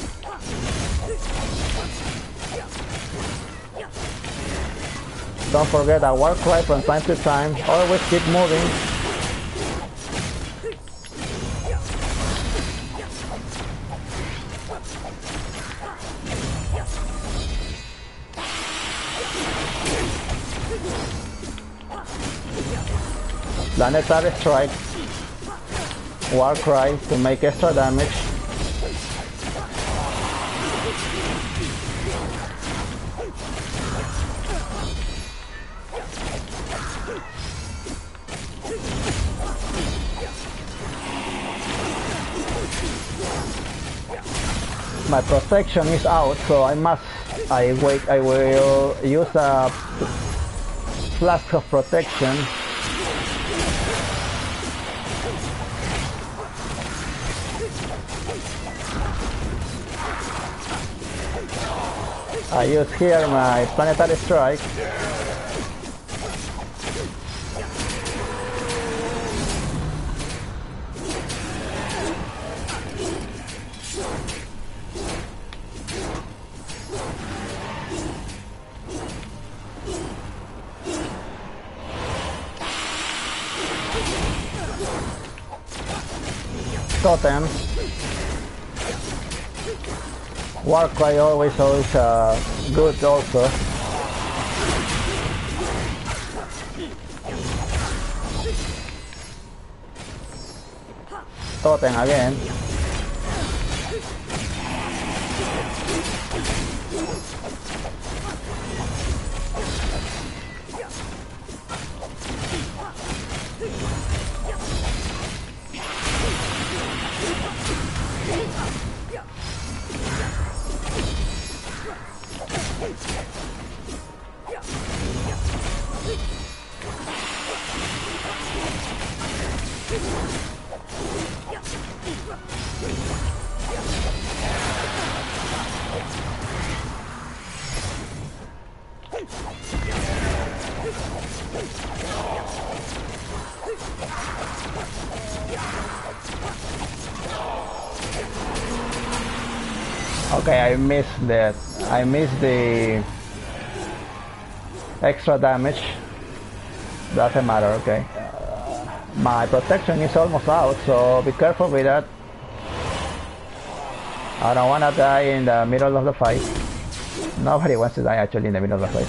Don't forget a Warcry from time to time. Always keep moving. Planetary Strike, Warcry to make extra damage. My protection is out, so I will use a flask of protection. I use here my Planetary Strike. Totem. Warcry always good also. Totem again. Okay, I missed that. I missed the extra damage. Doesn't matter, okay. My protection is almost out, so be careful with that. I don't want to die in the middle of the fight. Nobody wants to die actually in the middle of the fight.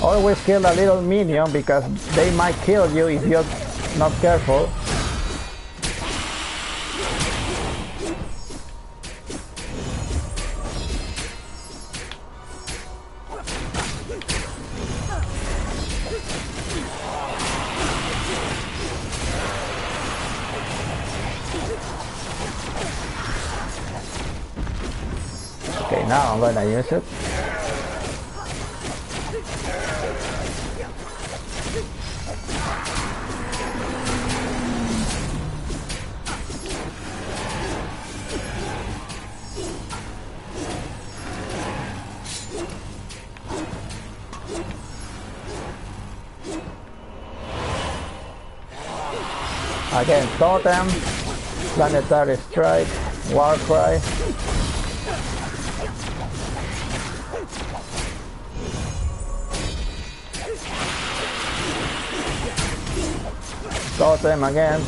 Always kill a little minion because they might kill you if you're not careful. Okay, now I'm gonna use it. Again, Totem, Planetary Strike, War Cry. Totem again.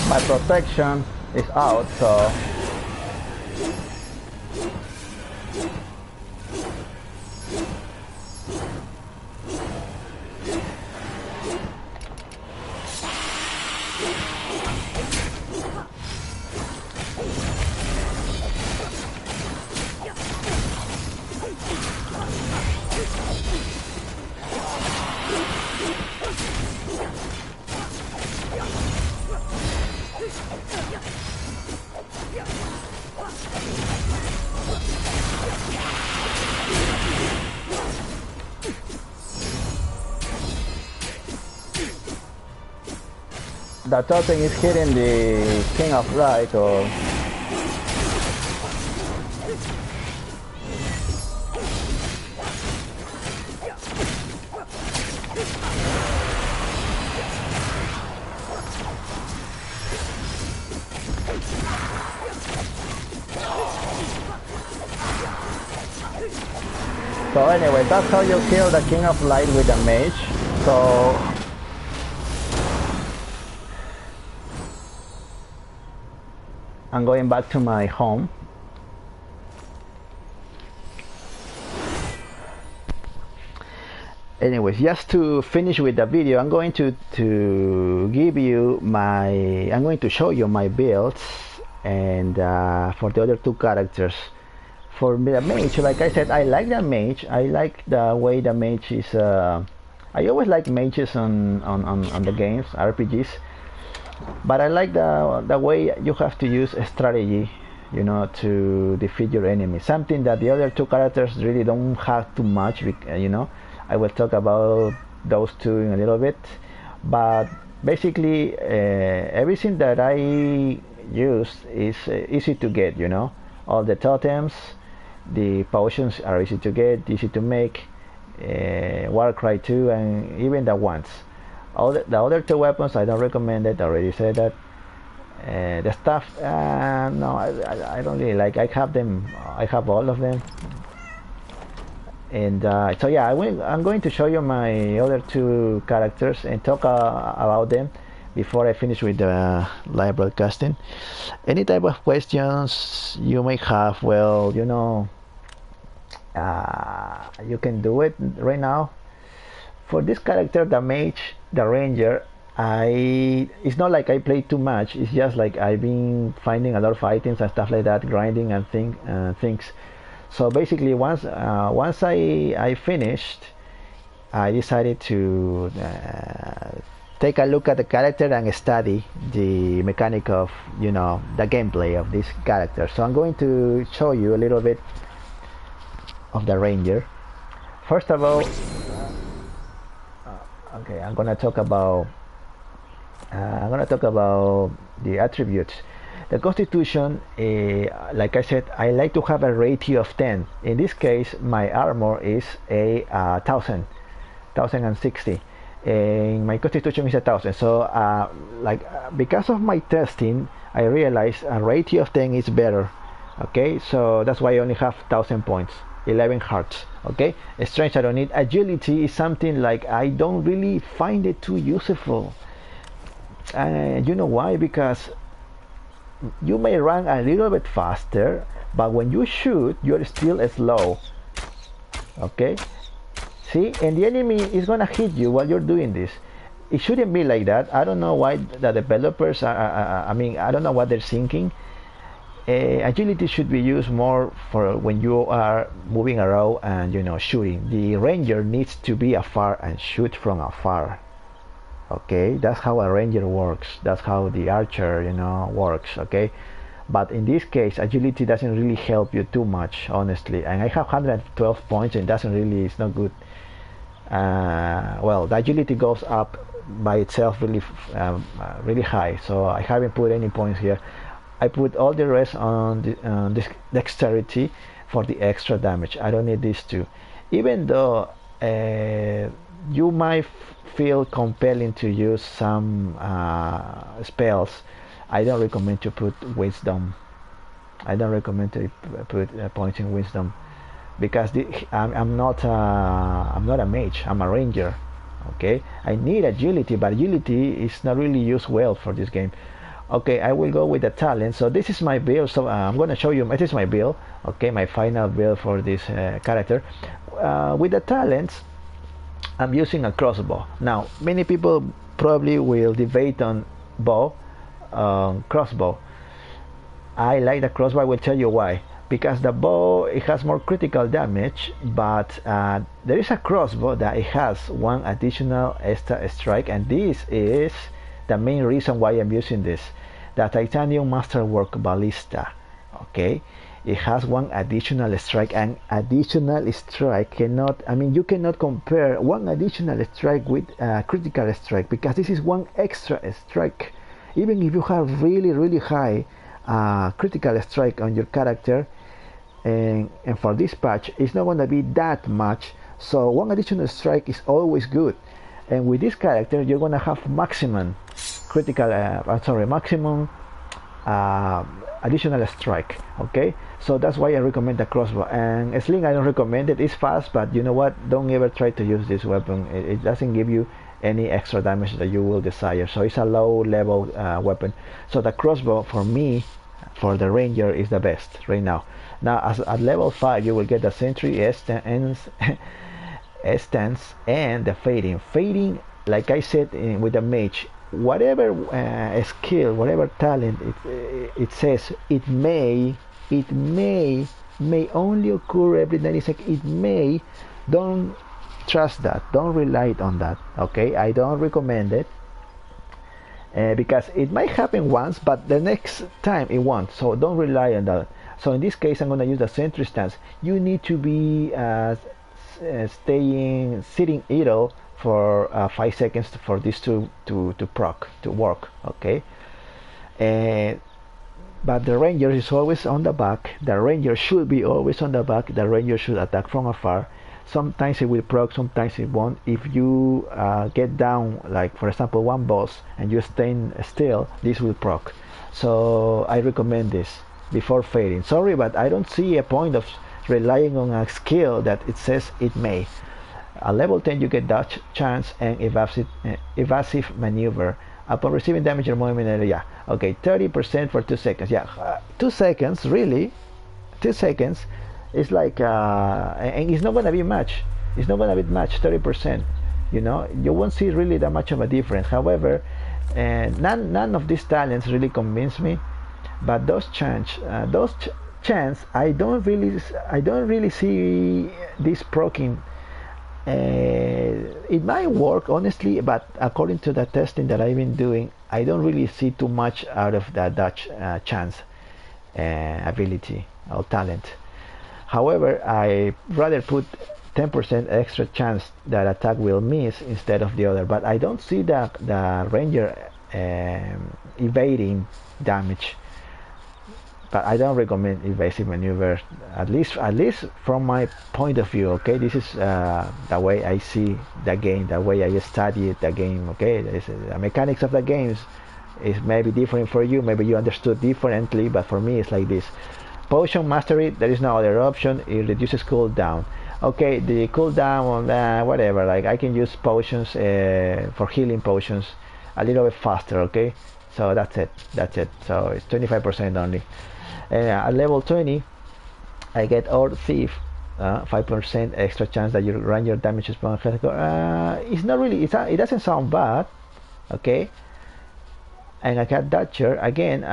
My protection is out, so the totem is hitting the King of Light, or so anyway, that's how you kill the King of Light with a Mage. So I'm going back to my home. Anyways, just to finish with the video, I'm going to give you my, I'm going to show you my builds, and for the other two characters. For the Mage, like I said, I like the Mage. I like the way the Mage is. I always like mages on the games, RPGs. But I like the way you have to use a strategy, you know, to defeat your enemy. Something that the other two characters really don't have too much, you know. I will talk about those two in a little bit. But basically, everything that I use is easy to get, you know. All the totems, the potions are easy to get, easy to make. Warcry 2, and even the wands. The other two weapons I don't recommend it. I already said that. The stuff, no, I don't really like. I have them. I have all of them. And so yeah, I'm going to show you my other two characters and talk about them, before I finish with the live broadcasting. Any type of questions you may have, well, you know, you can do it right now. For this character, the Mage, the Ranger, it's not like I play too much. It's just like I've been finding a lot of items and stuff like that, grinding and things. So basically, once I finished, I decided to take a look at the character and study the mechanic of, you know, the gameplay of this character. So I'm going to show you a little bit of the Ranger. First of all, okay, I'm gonna talk about the attributes. The Constitution, like I said, I like to have a rating of 10. In this case, my armor is a 1060. And my Constitution is 1000. So, because of my testing, I realized a rating of 10 is better. Okay, so that's why I only have 1000 points, 11 hearts. Okay, strength I don't need. Agility is something like I don't really find it too useful. You know why? Because you may run a little bit faster, but when you shoot, you're still slow. Okay, see, and the enemy is gonna hit you while you're doing this. It shouldn't be like that. I don't know why the developers I mean, I don't know what they're thinking. Agility should be used more for when you are moving around and, you know, shooting. The Ranger needs to be afar and shoot from afar. Okay, that's how a Ranger works. That's how the archer, you know, works. Okay, but in this case, agility doesn't really help you too much, honestly. And I have 112 points, and it's not good. Well, the agility goes up by itself really high, so I haven't put any points here. I put all the rest on this dexterity for the extra damage. I don't need these two, even though you might feel compelling to use some spells. I don't recommend to put wisdom. I don't recommend to put points in wisdom, because I'm not a mage. I'm a ranger. Okay, I need agility, but agility is not really used well for this game. Okay, I will go with the talent. So this is my build. So I'm going to show you. This is my build. Okay, my final build for this character. With the talents, I'm using a crossbow. Now, many people probably will debate on crossbow. I like the crossbow. I will tell you why. Because the bow, it has more critical damage, but there is a crossbow that it has one additional extra strike, and this is the main reason why I'm using this. The Titanium Masterwork Ballista. Okay, it has one additional strike, and additional strike cannot, I mean, you cannot compare one additional strike with critical strike, because this is one extra strike. Even if you have really high critical strike on your character, and for this patch it's not going to be that much, so one additional strike is always good. And with this character, you're going to have maximum critical maximum additional strike. Okay, so that's why I recommend the crossbow. And sling, I don't recommend it. It's fast, but you know what, don't ever try to use this weapon. It doesn't give you any extra damage that you will desire, so it's a low level weapon. So the crossbow for me, for the ranger, is the best right now. Now at level 5 you will get the sentry, stance, and the fading, like I said, with the mage, whatever skill, whatever talent it says it may only occur every 90 seconds. It may, don't trust that, don't rely on that. Okay, I don't recommend it, because it might happen once, but the next time it won't, so don't rely on that. So in this case, I'm going to use the sentry stance. You need to be sitting idle for 5 seconds for this to work. Okay, but the ranger is always on the back. The ranger should be always on the back. The ranger should attack from afar. Sometimes it will proc, sometimes it won't. If you get down, like for example one boss, and you stay still, this will proc. So I recommend this before fading. Sorry, but I don't see a point of relying on a skill that it says it may. At level 10 you get dodge, chance, and evasive maneuver. Upon receiving damage, your movement area. Yeah. Okay, 30% for 2 seconds. Yeah, 2 seconds, really? 2 seconds is like, and it's not gonna be much. It's not gonna be much, 30%. You know, you won't see really that much of a difference. However, none of these talents really convince me. But those chants, I don't really see this proccing. It might work honestly, but according to the testing that I've been doing, I don't really see too much out of the Dutch chance ability or talent. However, I rather put 10% extra chance that attack will miss instead of the other, but I don't see the ranger evading damage. But I don't recommend evasive maneuver, at least from my point of view. Okay, this is the way I see the game, the way I study the game. Okay, the mechanics of the games is maybe different for you. Maybe you understood differently, but for me it's like this. Potion mastery, there is no other option. It reduces cooldown. Okay, the cooldown, whatever. Like I can use potions for healing potions a little bit faster. Okay, so that's it. So it's 25% only. At level 20, I get Ore Thief, 5% extra chance that you run your damage spawn. It's not really. It doesn't sound bad. Okay, and I got Dutcher again.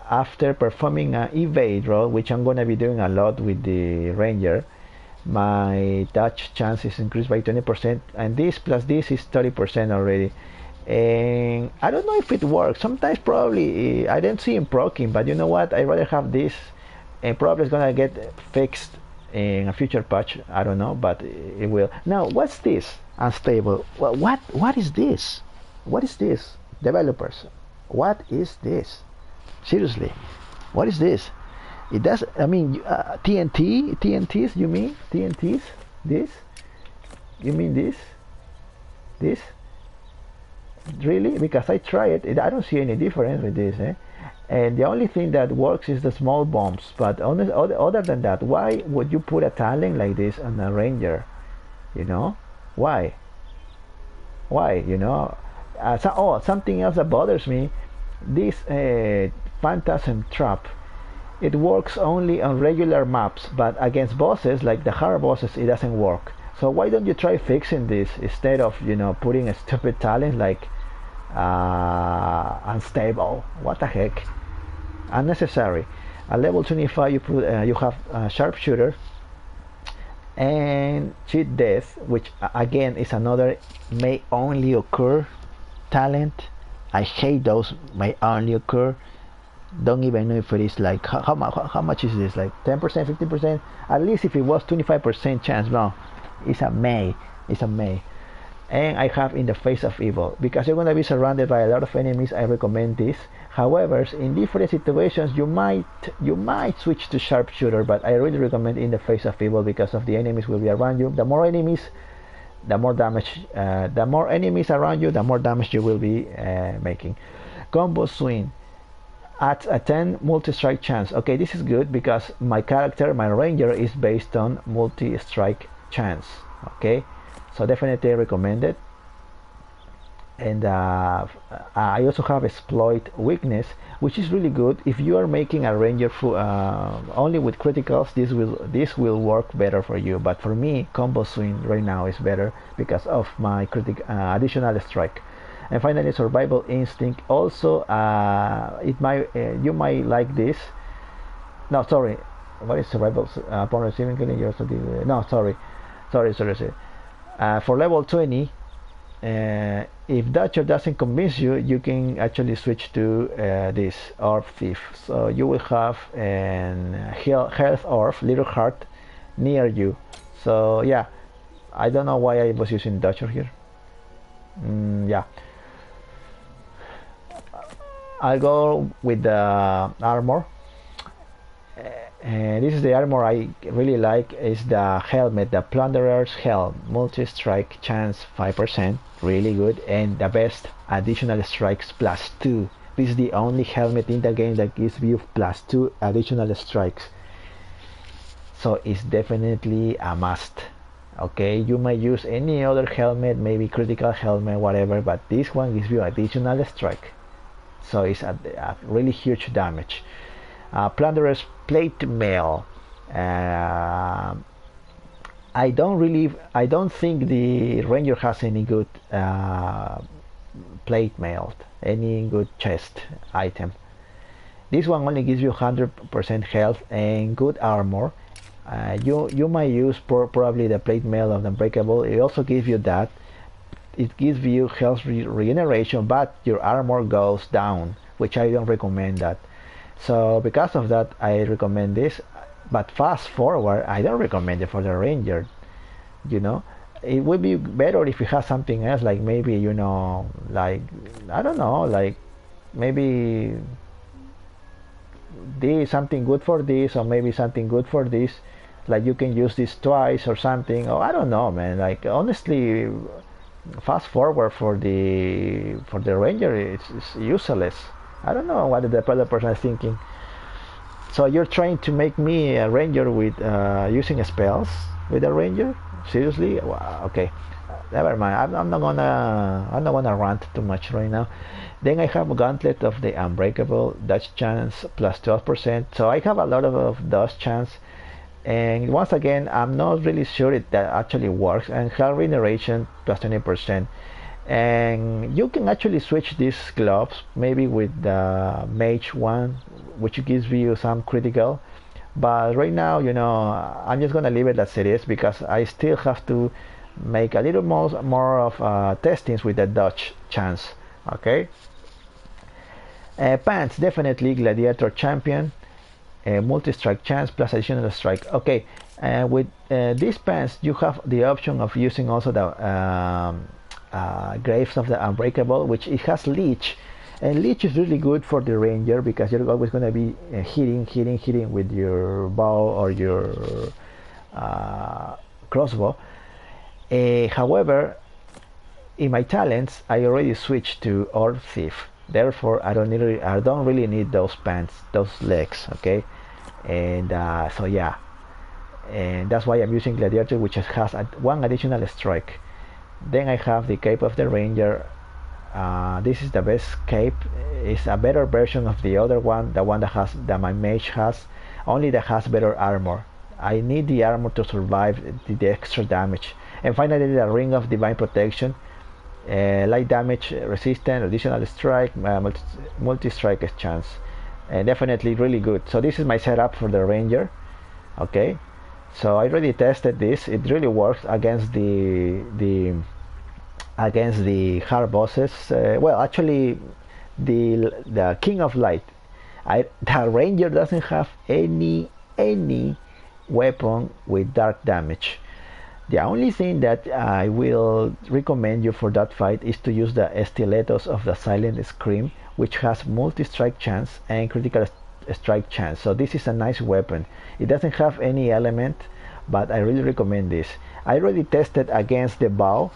After performing an evade roll, which I'm gonna be doing a lot with the ranger, my Dutch chance is increased by 20%, and this plus this is 30% already. And I don't know if it works. Sometimes probably I don't see him proccing, but you know what? I rather have this, and probably it's gonna get fixed in a future patch. I don't know, but it will. Now, what's this? Unstable. Well, what is this? What is this? Developers, what is this? Seriously, what is this? It does. I mean, TNTs. You mean TNTs? This? You mean this? This? Really? Because I try it, I don't see any difference with this. And the only thing that works is the small bombs. But other than that, why would you put a talent like this on a ranger? You know, why? You know? Something else that bothers me. This Phantasm Trap. It works only on regular maps, but against bosses like the hard bosses, it doesn't work. So why don't you try fixing this instead of putting a stupid talent like unstable? What the heck? Unnecessary. At level 25, you have sharpshooter and cheat death, which again is another may only occur talent. I hate those may only occur. Don't even know if it is like how much is this, like 10%, 15%. At least if it was 25% chance, no, it's a may. And I have in the face of evil, because you're going to be surrounded by a lot of enemies. I recommend this. However, in different situations you might switch to sharpshooter, but I really recommend in the face of evil because of the enemies will be around you. The more enemies, the more damage. The more enemies around you, the more damage you will be making. Combo swing adds a 10 multi-strike chance. Okay, this is good because my character, my ranger, is based on multi-strike chance. Okay, so definitely recommend it. And I also have exploit weakness, which is really good if you are making a ranger only with criticals. This will work better for you, but for me combo swing right now is better because of my additional strike. And finally, survival instinct. Also, you might like this. No, sorry. What is survival? Upon receiving killing, you also give. No, sorry. For level 20, if Dutcher doesn't convince you, you can actually switch to this Orb Thief. So you will have an health orb, little heart, near you. So yeah, I don't know why I was using Dutcher here. Yeah. I'll go with the armor. This is the armor I really like. Is the helmet, the Plunderer's Helm, multi-strike chance 5%, really good, and the best additional strikes +2. This is the only helmet in the game that gives you +2 additional strikes. So it's definitely a must. Okay, you might use any other helmet, maybe critical helmet, whatever, but this one gives you additional strike, so it's a really huge damage. Plunderer's plate mail. I don't think the ranger has any good plate mail, any good chest item. This one only gives you 100% health and good armor. You might use probably the plate mail of the Unbreakable. It also gives you that. It gives you health regeneration, but your armor goes down, which I don't recommend that. So because of that, I recommend this. But fast forward, I don't recommend it for the ranger. You know, it would be better if you have something else, like maybe, you know, like, I don't know, like maybe this something good for this, or maybe something good for this, like you can use this twice or something. Or I don't know, man, like honestly, fast forward for the ranger is useless. I don't know what the developer is thinking. So you're trying to make me a ranger with using spells with a ranger? Seriously? Wow, okay. Never mind. I'm not gonna rant too much right now. Then I have a Gauntlet of the Unbreakable, dodge chance plus 12%. So I have a lot of dodge chance. And once again, I'm not really sure if that actually works. And health regeneration plus 20%. And you can actually switch these gloves maybe with the Mage one, which gives you some critical. But right now, you know, I'm just gonna leave it as it is, because I still have to make a little more of testings with the dodge chance. Okay. Pants, definitely Gladiator Champion, multi-strike chance plus additional strike. Okay. With these pants, you have the option of using also the Graves of the Unbreakable, which it has Leech. And Leech is really good for the ranger, because you're always going to be hitting with your bow or your crossbow. However, in my talents, I already switched to Orb Thief. Therefore, I don't really need those pants, those legs. Okay, and so yeah, and that's why I'm using Gladiator, which has one additional strike. Then I have the Cape of the Ranger. This is the best cape. It's a better version of the other one, the one that my mage has, only that has better armor. I need the armor to survive the extra damage. And finally, the Ring of Divine Protection, light damage resistant, additional strike, multi-strike chance, and definitely really good. So this is my setup for the ranger. Okay, so I already tested this. It really works against the hard bosses. Well, actually, the King of Light. The ranger doesn't have any weapon with dark damage. The only thing that I will recommend you for that fight is to use the Stilettos of the Silent Scream, which has multi-strike chance and critical strike chance. So this is a nice weapon. It doesn't have any element, but I really recommend this. I already tested against the bow.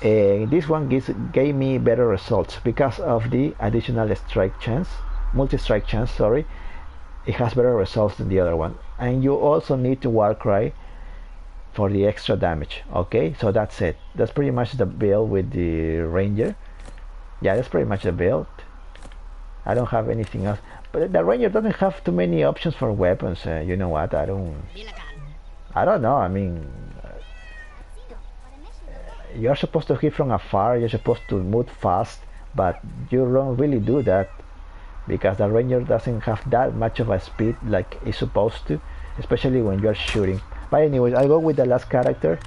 This one gave me better results because of the additional strike chance, multi-strike chance, sorry. It has better results than the other one. And you also need to Warcry for the extra damage. Okay, so that's it. That's pretty much the build with the ranger. Yeah, that's pretty much the build. I don't have anything else. But the ranger doesn't have too many options for weapons. You know what? I don't know. I mean, you're supposed to hit from afar. You're supposed to move fast, but you don't really do that because the ranger doesn't have that much of a speed like it's supposed to, especially when you're shooting. But anyways, I go with the last character,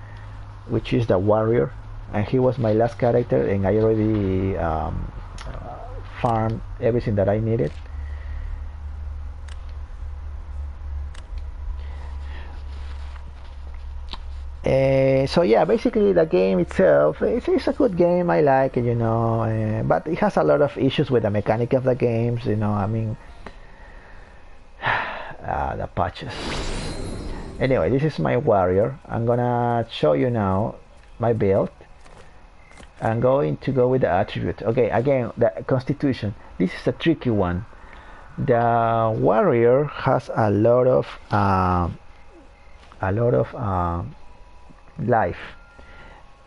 which is the warrior, and he was my last character, and I already farmed everything that I needed. So yeah, basically the game itself, it's a good game. I like it, you know, but it has a lot of issues with the mechanic of the games, you know. I mean, the patches. Anyway, this is my warrior. I'm gonna show you now my build. I'm going to go with the attribute. Okay, again, the constitution. This is a tricky one. The warrior has a lot of life,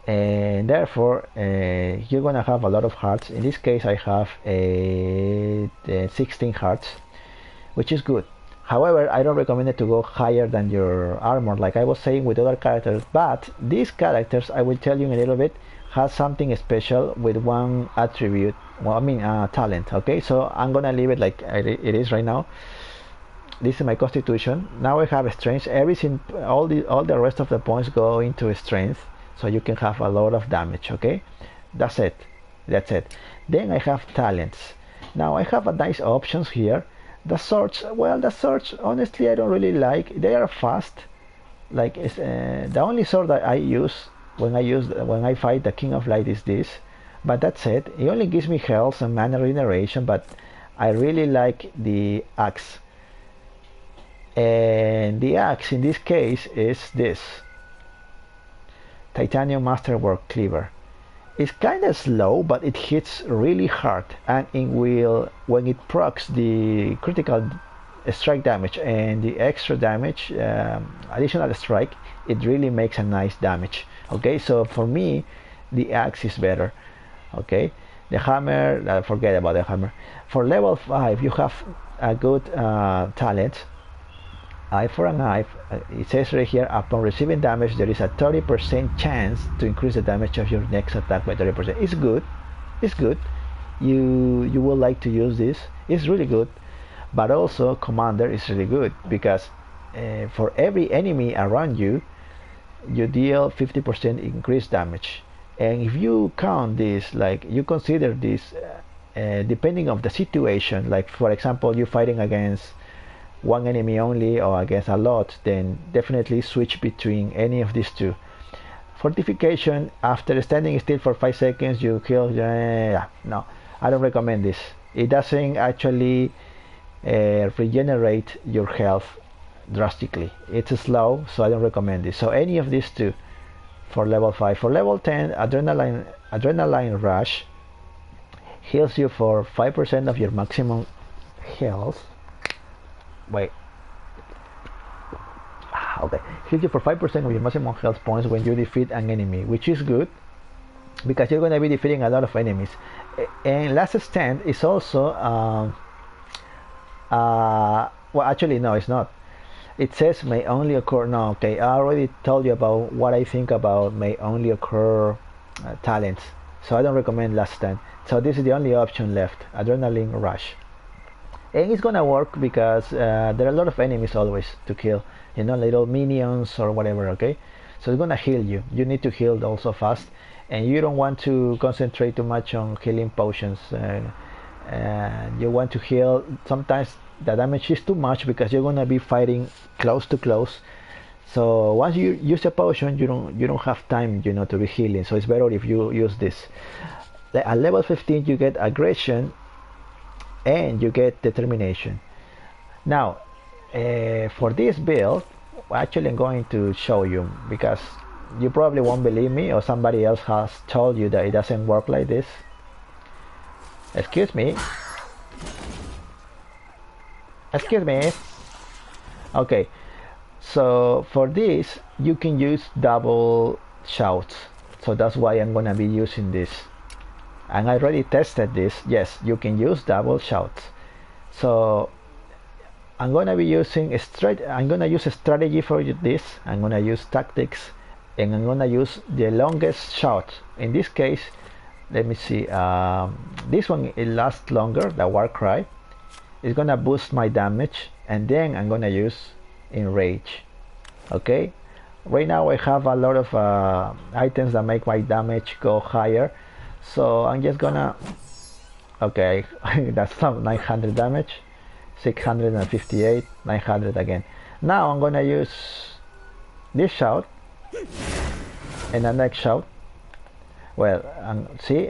and therefore you're gonna have a lot of hearts. In this case I have 16 hearts, which is good. However, I don't recommend it to go higher than your armor like I was saying with other characters, but these characters, I will tell you in a little bit, has something special with one attribute, well, I mean talent. Okay, so I'm gonna leave it like it is right now. This is my constitution. Now I have strength. Everything, all the rest of the points go into strength, so you can have a lot of damage. Okay, that's it. Then I have talents. Now I have a nice options here. The swords, well, the swords honestly I don't really like. They are fast. Like the only sword that I use when I fight the King of Light is this, but that's it. It only gives me health and mana regeneration, but I really like the axe. And the axe in this case is this Titanium Masterwork Cleaver. It's kind of slow, but it hits really hard, and it will, when it procs the critical strike damage and the extra damage, additional strike, it really makes a nice damage. Okay, so for me the axe is better. Okay, the hammer, forget about the hammer. For level 5 you have a good talent. Eye for an eye. It says right here, upon receiving damage there is a 30% chance to increase the damage of your next attack by 30%. It's good. You will like to use this. It's really good. But also commander is really good because for every enemy around you you deal 50% increased damage. And if you count this, like you consider this depending on the situation, like for example you're fighting against one enemy only or against a lot, then definitely switch between any of these two. Fortification, after standing still for 5 seconds you kill. No, I don't recommend this. It doesn't actually regenerate your health drastically. It's slow, so I don't recommend this. So any of these two for level 5. For level 10, Adrenaline Rush heals you for 5% of your maximum health. Wait. Okay. Heals you for 5% of your maximum health points when you defeat an enemy, which is good because you're going to be defeating a lot of enemies. And Last Stand is also well, actually no, it's not. It says may only occur. No, okay, I already told you about what I think about may only occur talents, so I don't recommend Last Stand. So this is the only option left, Adrenaline Rush. And it's gonna work because there are a lot of enemies always to kill, you know, little minions or whatever. Okay, so it's gonna heal you. You need to heal also fast, and you don't want to concentrate too much on healing potions. You want to heal. Sometimes the damage is too much because you're gonna be fighting close to close. So once you use a potion, you don't have time, you know, to be healing. So it's better if you use this. At level 15, you get aggression. And you get determination. Now for this build, actually I'm going to show you because you probably won't believe me, or somebody else has told you that it doesn't work like this. Excuse me. Okay, so for this you can use double shouts, so that's why I'm gonna be using this. And I already tested this. Yes, you can use double shouts. So I'm gonna be using I'm gonna use a strategy for this. I'm gonna use tactics, and I'm gonna use the longest shout. In this case, let me see. This one, it lasts longer. The War Cry is gonna boost my damage, and then I'm gonna use Enrage. Okay. Right now I have a lot of items that make my damage go higher. So I'm just gonna, okay, that's some 900 damage, 658, 900 again. Now I'm gonna use this shout and the next shout. Well, see,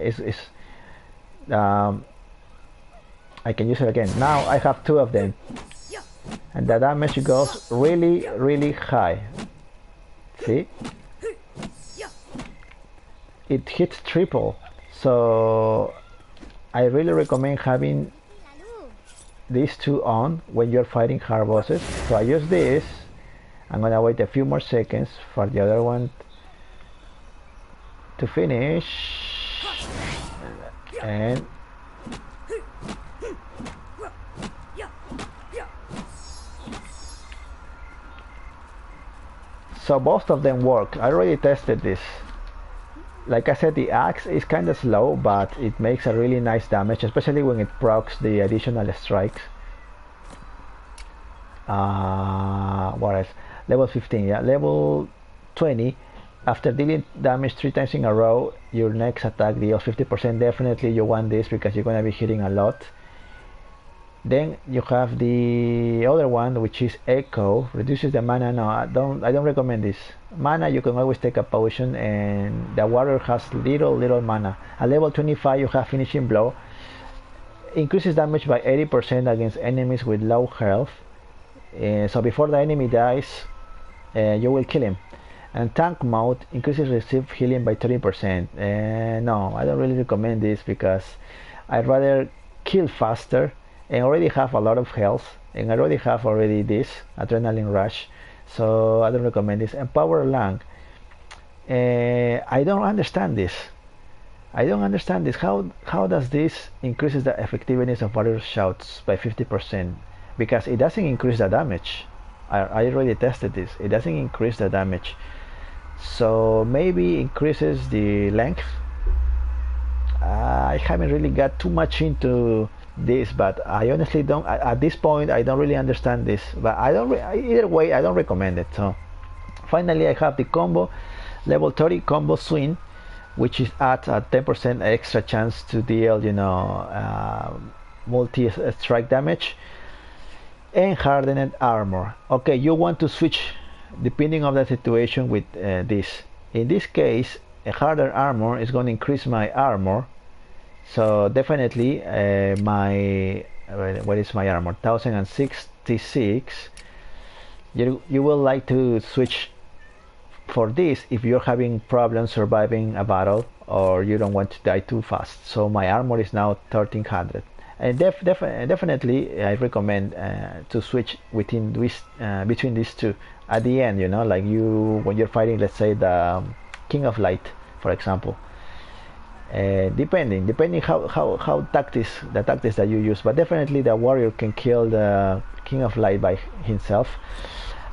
I can use it again. Now I have 2 of them, and the damage goes really, really high. See, it hits triple. So I really recommend having these 2 on when you're fighting hard bosses. So I use this. I'm gonna wait a few more seconds for the other one to finish. And so both of them work. I already tested this. Like I said, the axe is kind of slow, but it makes a really nice damage, especially when it procs the additional strikes. What else? Level 15, yeah. Level 20, after dealing damage 3 times in a row, your next attack deals 50%. Definitely you want this because you're gonna be hitting a lot. Then you have the other one, which is Echo, reduces the mana. No, I don't recommend this. Mana, you can always take a potion, and the warrior has little mana. At level 25 you have finishing blow, increases damage by 80% against enemies with low health. So before the enemy dies, you will kill him. And tank mode increases received healing by 30%. No, I don't really recommend this because I'd rather kill faster and already have a lot of health, and I already have this adrenaline rush, so I don't recommend this. And power lang, I don't understand this. How does this increases the effectiveness of warrior shouts by 50%? Because it doesn't increase the damage. I already tested this. It doesn't increase the damage. So maybe increases the length. I haven't really got too much into this, but I honestly don't. At this point, I don't really understand this. But either way, I don't recommend it. So finally, I have the combo, level 30 combo swing, which is at a 10% extra chance to deal, multi-strike damage, and hardened armor. Okay, you want to switch depending on the situation with this. In this case, a harder armor is going to increase my armor. So definitely what is my armor? 1066. You will like to switch for this if you're having problems surviving a battle or you don't want to die too fast. So my armor is now 1300. And definitely I recommend to switch between these two at the end, like when you're fighting, let's say, the King of Light, for example. Depending how tactics that you use, but definitely the warrior can kill the King of Light by himself.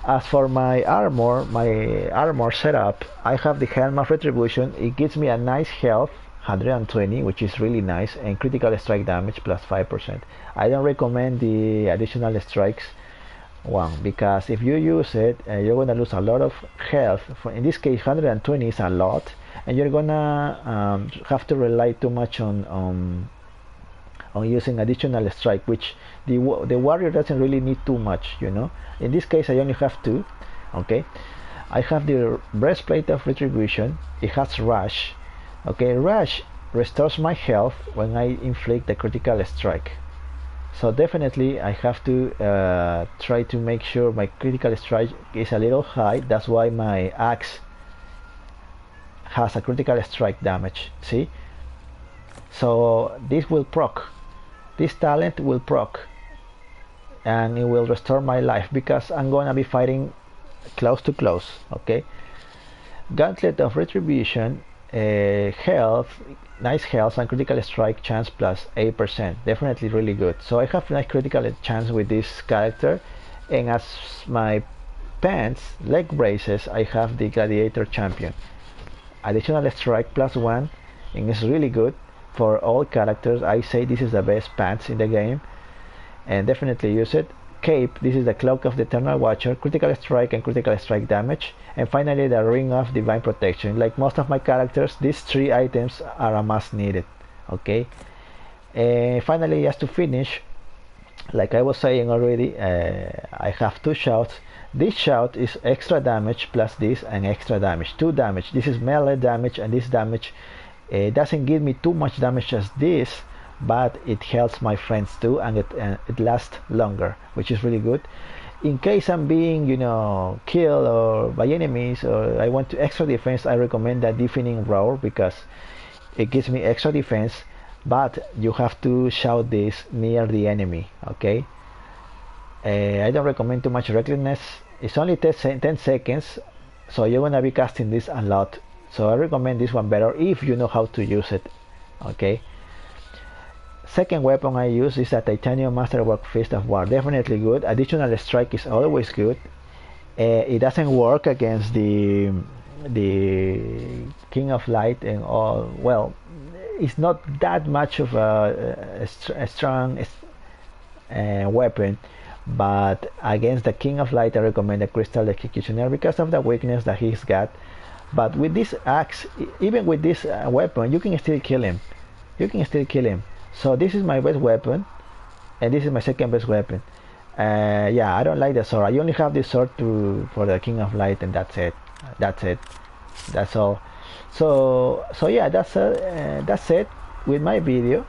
As for my armor setup, I have the Helm of Retribution. It gives me a nice health, 120, which is really nice, and critical strike damage plus 5%. I don't recommend the additional strikes one because if you use it, you're gonna lose a lot of health. In this case, 120 is a lot, and you're gonna have to rely too much on using additional strike, which the warrior doesn't really need too much. In this case, I only have 2. Okay, I have the breastplate of retribution. It has rush. Okay, rush restores my health when I inflict a critical strike. So definitely I have to try to make sure my critical strike is a little high. That's why my axe has a critical strike damage. See? So this will proc. This talent will proc, and it will restore my life because I'm gonna be fighting close to close. Okay. Gauntlet of Retribution, health, nice health, and critical strike chance plus 8%. Definitely really good. So I have nice critical chance with this character, and as my pants, leg braces, I have the Gladiator Champion. Additional strike plus 1, and it's really good for all characters. I say this is the best pants in the game, and definitely use it. Cape, this is the Cloak of the Eternal Watcher, critical strike and critical strike damage. And finally the Ring of Divine Protection. Like most of my characters, these 3 items are a must needed. Okay, and finally, just to finish, like I was saying already, I have 2 shouts. This shout is extra damage plus this, and extra damage, 2 damage. This is melee damage, and this damage doesn't give me too much damage as this, but it helps my friends too, and it lasts longer, which is really good. In case I'm being killed or by enemies, or I want to extra defense, I recommend that Deafening Roar because it gives me extra defense, but you have to shout this near the enemy. Okay, I don't recommend too much recklessness. It's only 10 seconds, so you're gonna be casting this a lot, So I recommend this one better if you know how to use it. Okay. Second weapon I use is a Titanium Masterwork Fist of War. Definitely good. Additional strike is always good. It doesn't work against the King of Light and all. Well, it's not that much of a strong weapon, but against the King of Light I recommend the Crystal Executioner because of the weakness that he's got. But with this axe, even with this weapon, you can still kill him. So this is my best weapon, and this is my second best weapon. Yeah, I don't like the sword. I only have this sword for the King of Light, and that's it. That's all. So yeah, that's it with my video.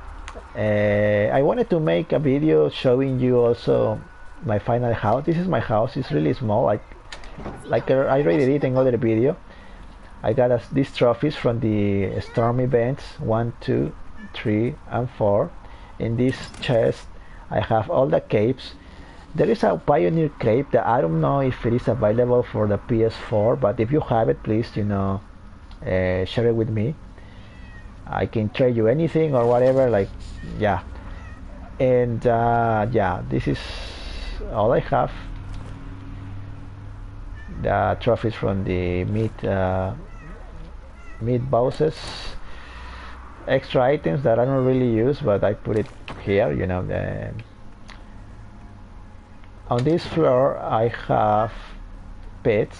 I wanted to make a video showing you also my final house. This is my house. It's really small. Like I already did in other video. I got these trophies from the storm events 1, 2, 3, and 4. In this chest, I have all the capes. There is a Pioneer cape that I don't know if it is available for the PS4, but if you have it, please, share it with me. I can trade you anything or whatever. Like, yeah. And yeah, this is all I have. The trophies from the meat bosses. Extra items that I don't really use, but I put it here. On this floor I have pets.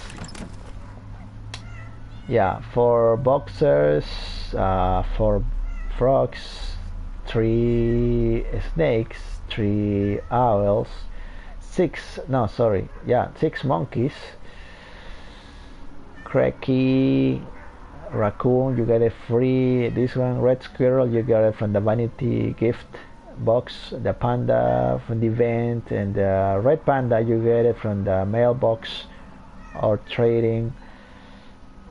Yeah, 4 boxers, 4 frogs, 3 snakes, 3 owls, 6 monkeys, cracky, raccoon, you get it free. This one, red squirrel, you got it from the vanity gift box. The panda from the event, and the red panda you get it from the mailbox or trading.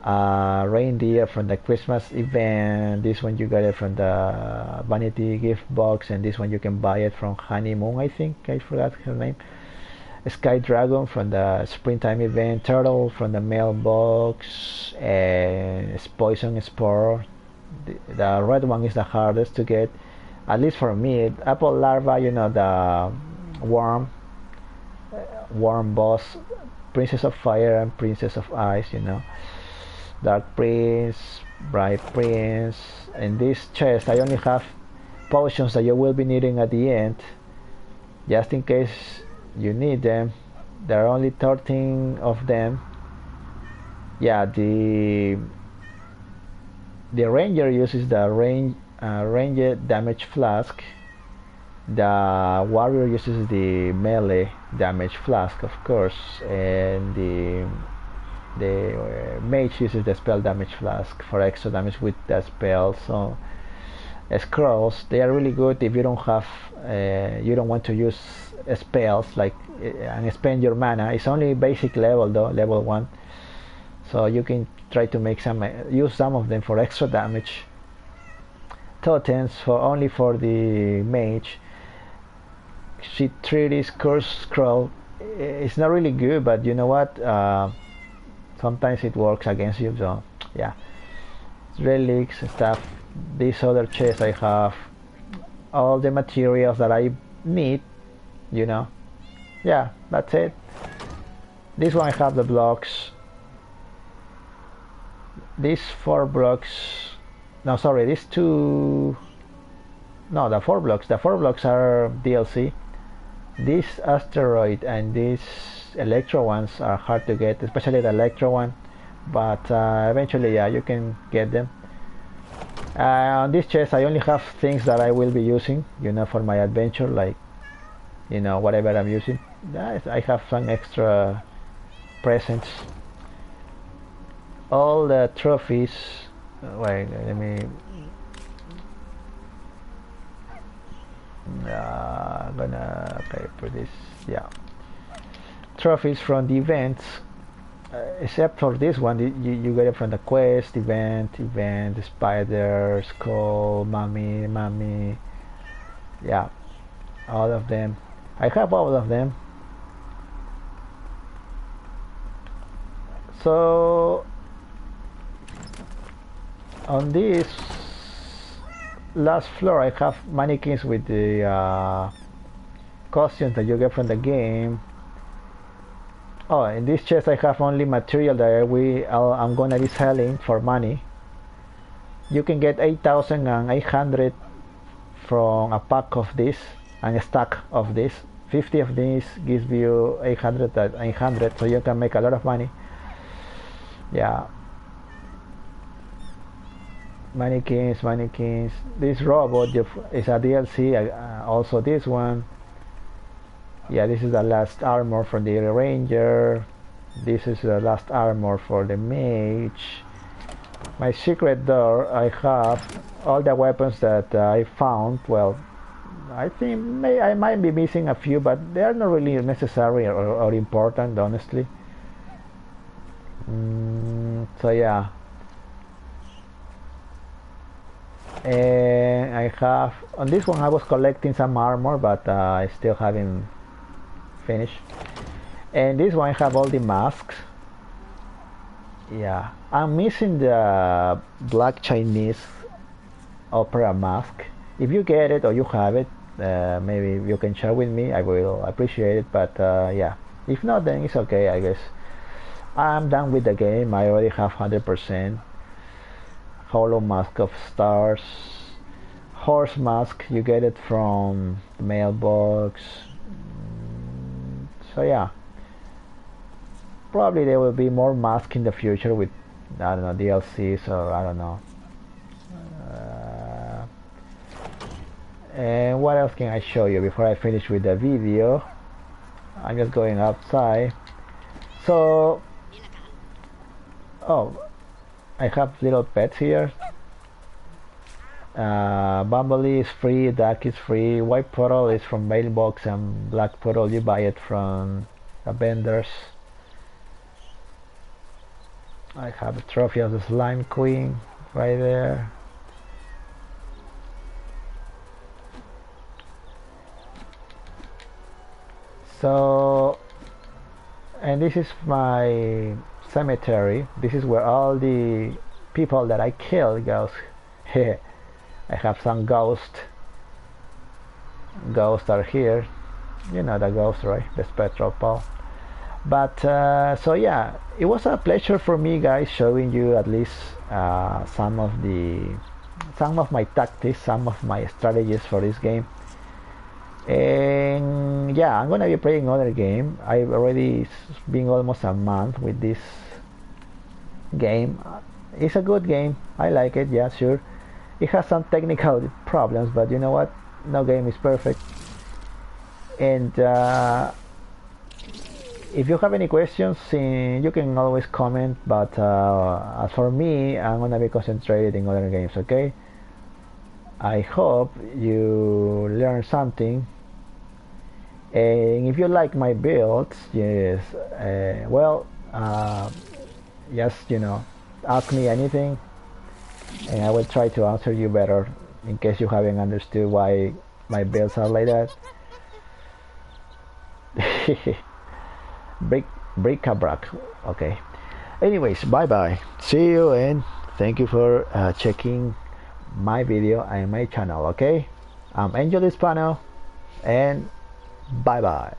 Reindeer from the Christmas event. This one you got it from the vanity gift box, and this one you can buy it from Honeymoon, I think. I forgot her name. Sky Dragon from the springtime event. Turtle from the mailbox, and Poison Spore. The red one is the hardest to get, at least for me. Apple Larva, the worm boss. Princess of Fire and Princess of Ice, Dark Prince, Bright Prince. In this chest I only have potions that you will be needing at the end, just in case you need them. There are only 13 of them. Yeah, the ranger uses the ranged damage flask. The warrior uses the melee damage flask, of course, and the mage uses the spell damage flask for extra damage with the spell. So scrolls, they are really good if you don't have you don't want to use spells and spend your mana. It's only basic level though, level 1, so you can try to use some of them for extra damage. Totems only for the mage. Treaties, curse scroll. It's not really good, but you know what? Sometimes it works against you. So yeah, relics and stuff. This other chest I have all the materials that I need. Yeah, that's it. This one I have the blocks. These 4 blocks. No, sorry, these 2. No, the 4 blocks. The 4 blocks are DLC. This asteroid and these electro ones are hard to get, especially the electro one. But eventually, yeah, you can get them. On this chest, I only have things that I will be using, for my adventure, like, whatever I'm using. I have some extra presents. All the trophies. Wait, let me. I'm gonna put this. Yeah, trophies from the events, except for this one. You get it from the quest event, spider, skull, mummy. Yeah, all of them. I have all of them. So On this last floor I have mannequins with the costumes that you get from the game. Oh, in this chest I have only material that I'm gonna be selling for money. You can get 8,800 from a pack of this and a stack of this. 50 of these gives you 800, so you can make a lot of money. Yeah. Mannequins. This robot is a DLC. Also this one. Yeah, this is the last armor for the ranger. This is the last armor for the mage. My secret door, I have all the weapons that I found. Well, I think I might be missing a few, but they are not really necessary or important, honestly. So yeah. And I have on this one I was collecting some armor, but I still haven't finished. And this one I have all the masks. Yeah, I'm missing the black Chinese opera mask. If you get it or you have it, maybe you can share with me. I will appreciate it. But yeah, if not, then it's okay, I guess. I'm done with the game. I already have 100%. Hollow mask of stars. Horse mask, you get it from the mailbox. So yeah, probably there will be more masks in the future with, I don't know, DLCs or I don't know. And what else can I show you before I finish with the video? I'm just going outside. So, oh, I have little pets here. Bumblebee is free, Duck is free, White Pearl is from Mailbox, and Black Pearl you buy it from the vendors. I have a trophy of the Slime Queen right there. So, and this is my cemetery. This is where all the people that I killed goes. I have some ghosts are here, you know the ghost, right? The spectral pole. But so yeah, it was a pleasure for me, guys, showing you at least some of my tactics, some of my strategies for this game. And yeah, I'm gonna be playing another game. I've already been almost a month with this game. It's a good game, I like it, yeah, sure. It has some technical problems, but you know what? No game is perfect. And if you have any questions, you can always comment. But as for me, I'm gonna be concentrated in other games. Okay? I hope you learned something. And if you like my builds, yes, well, just ask me anything, and I will try to answer you better in case you haven't understood why my builds are like that. Bric-a-brac. Okay. Anyways, bye bye. See you, and thank you for checking my video and my channel. Okay, I'm AnGElHisPAno, and bye bye.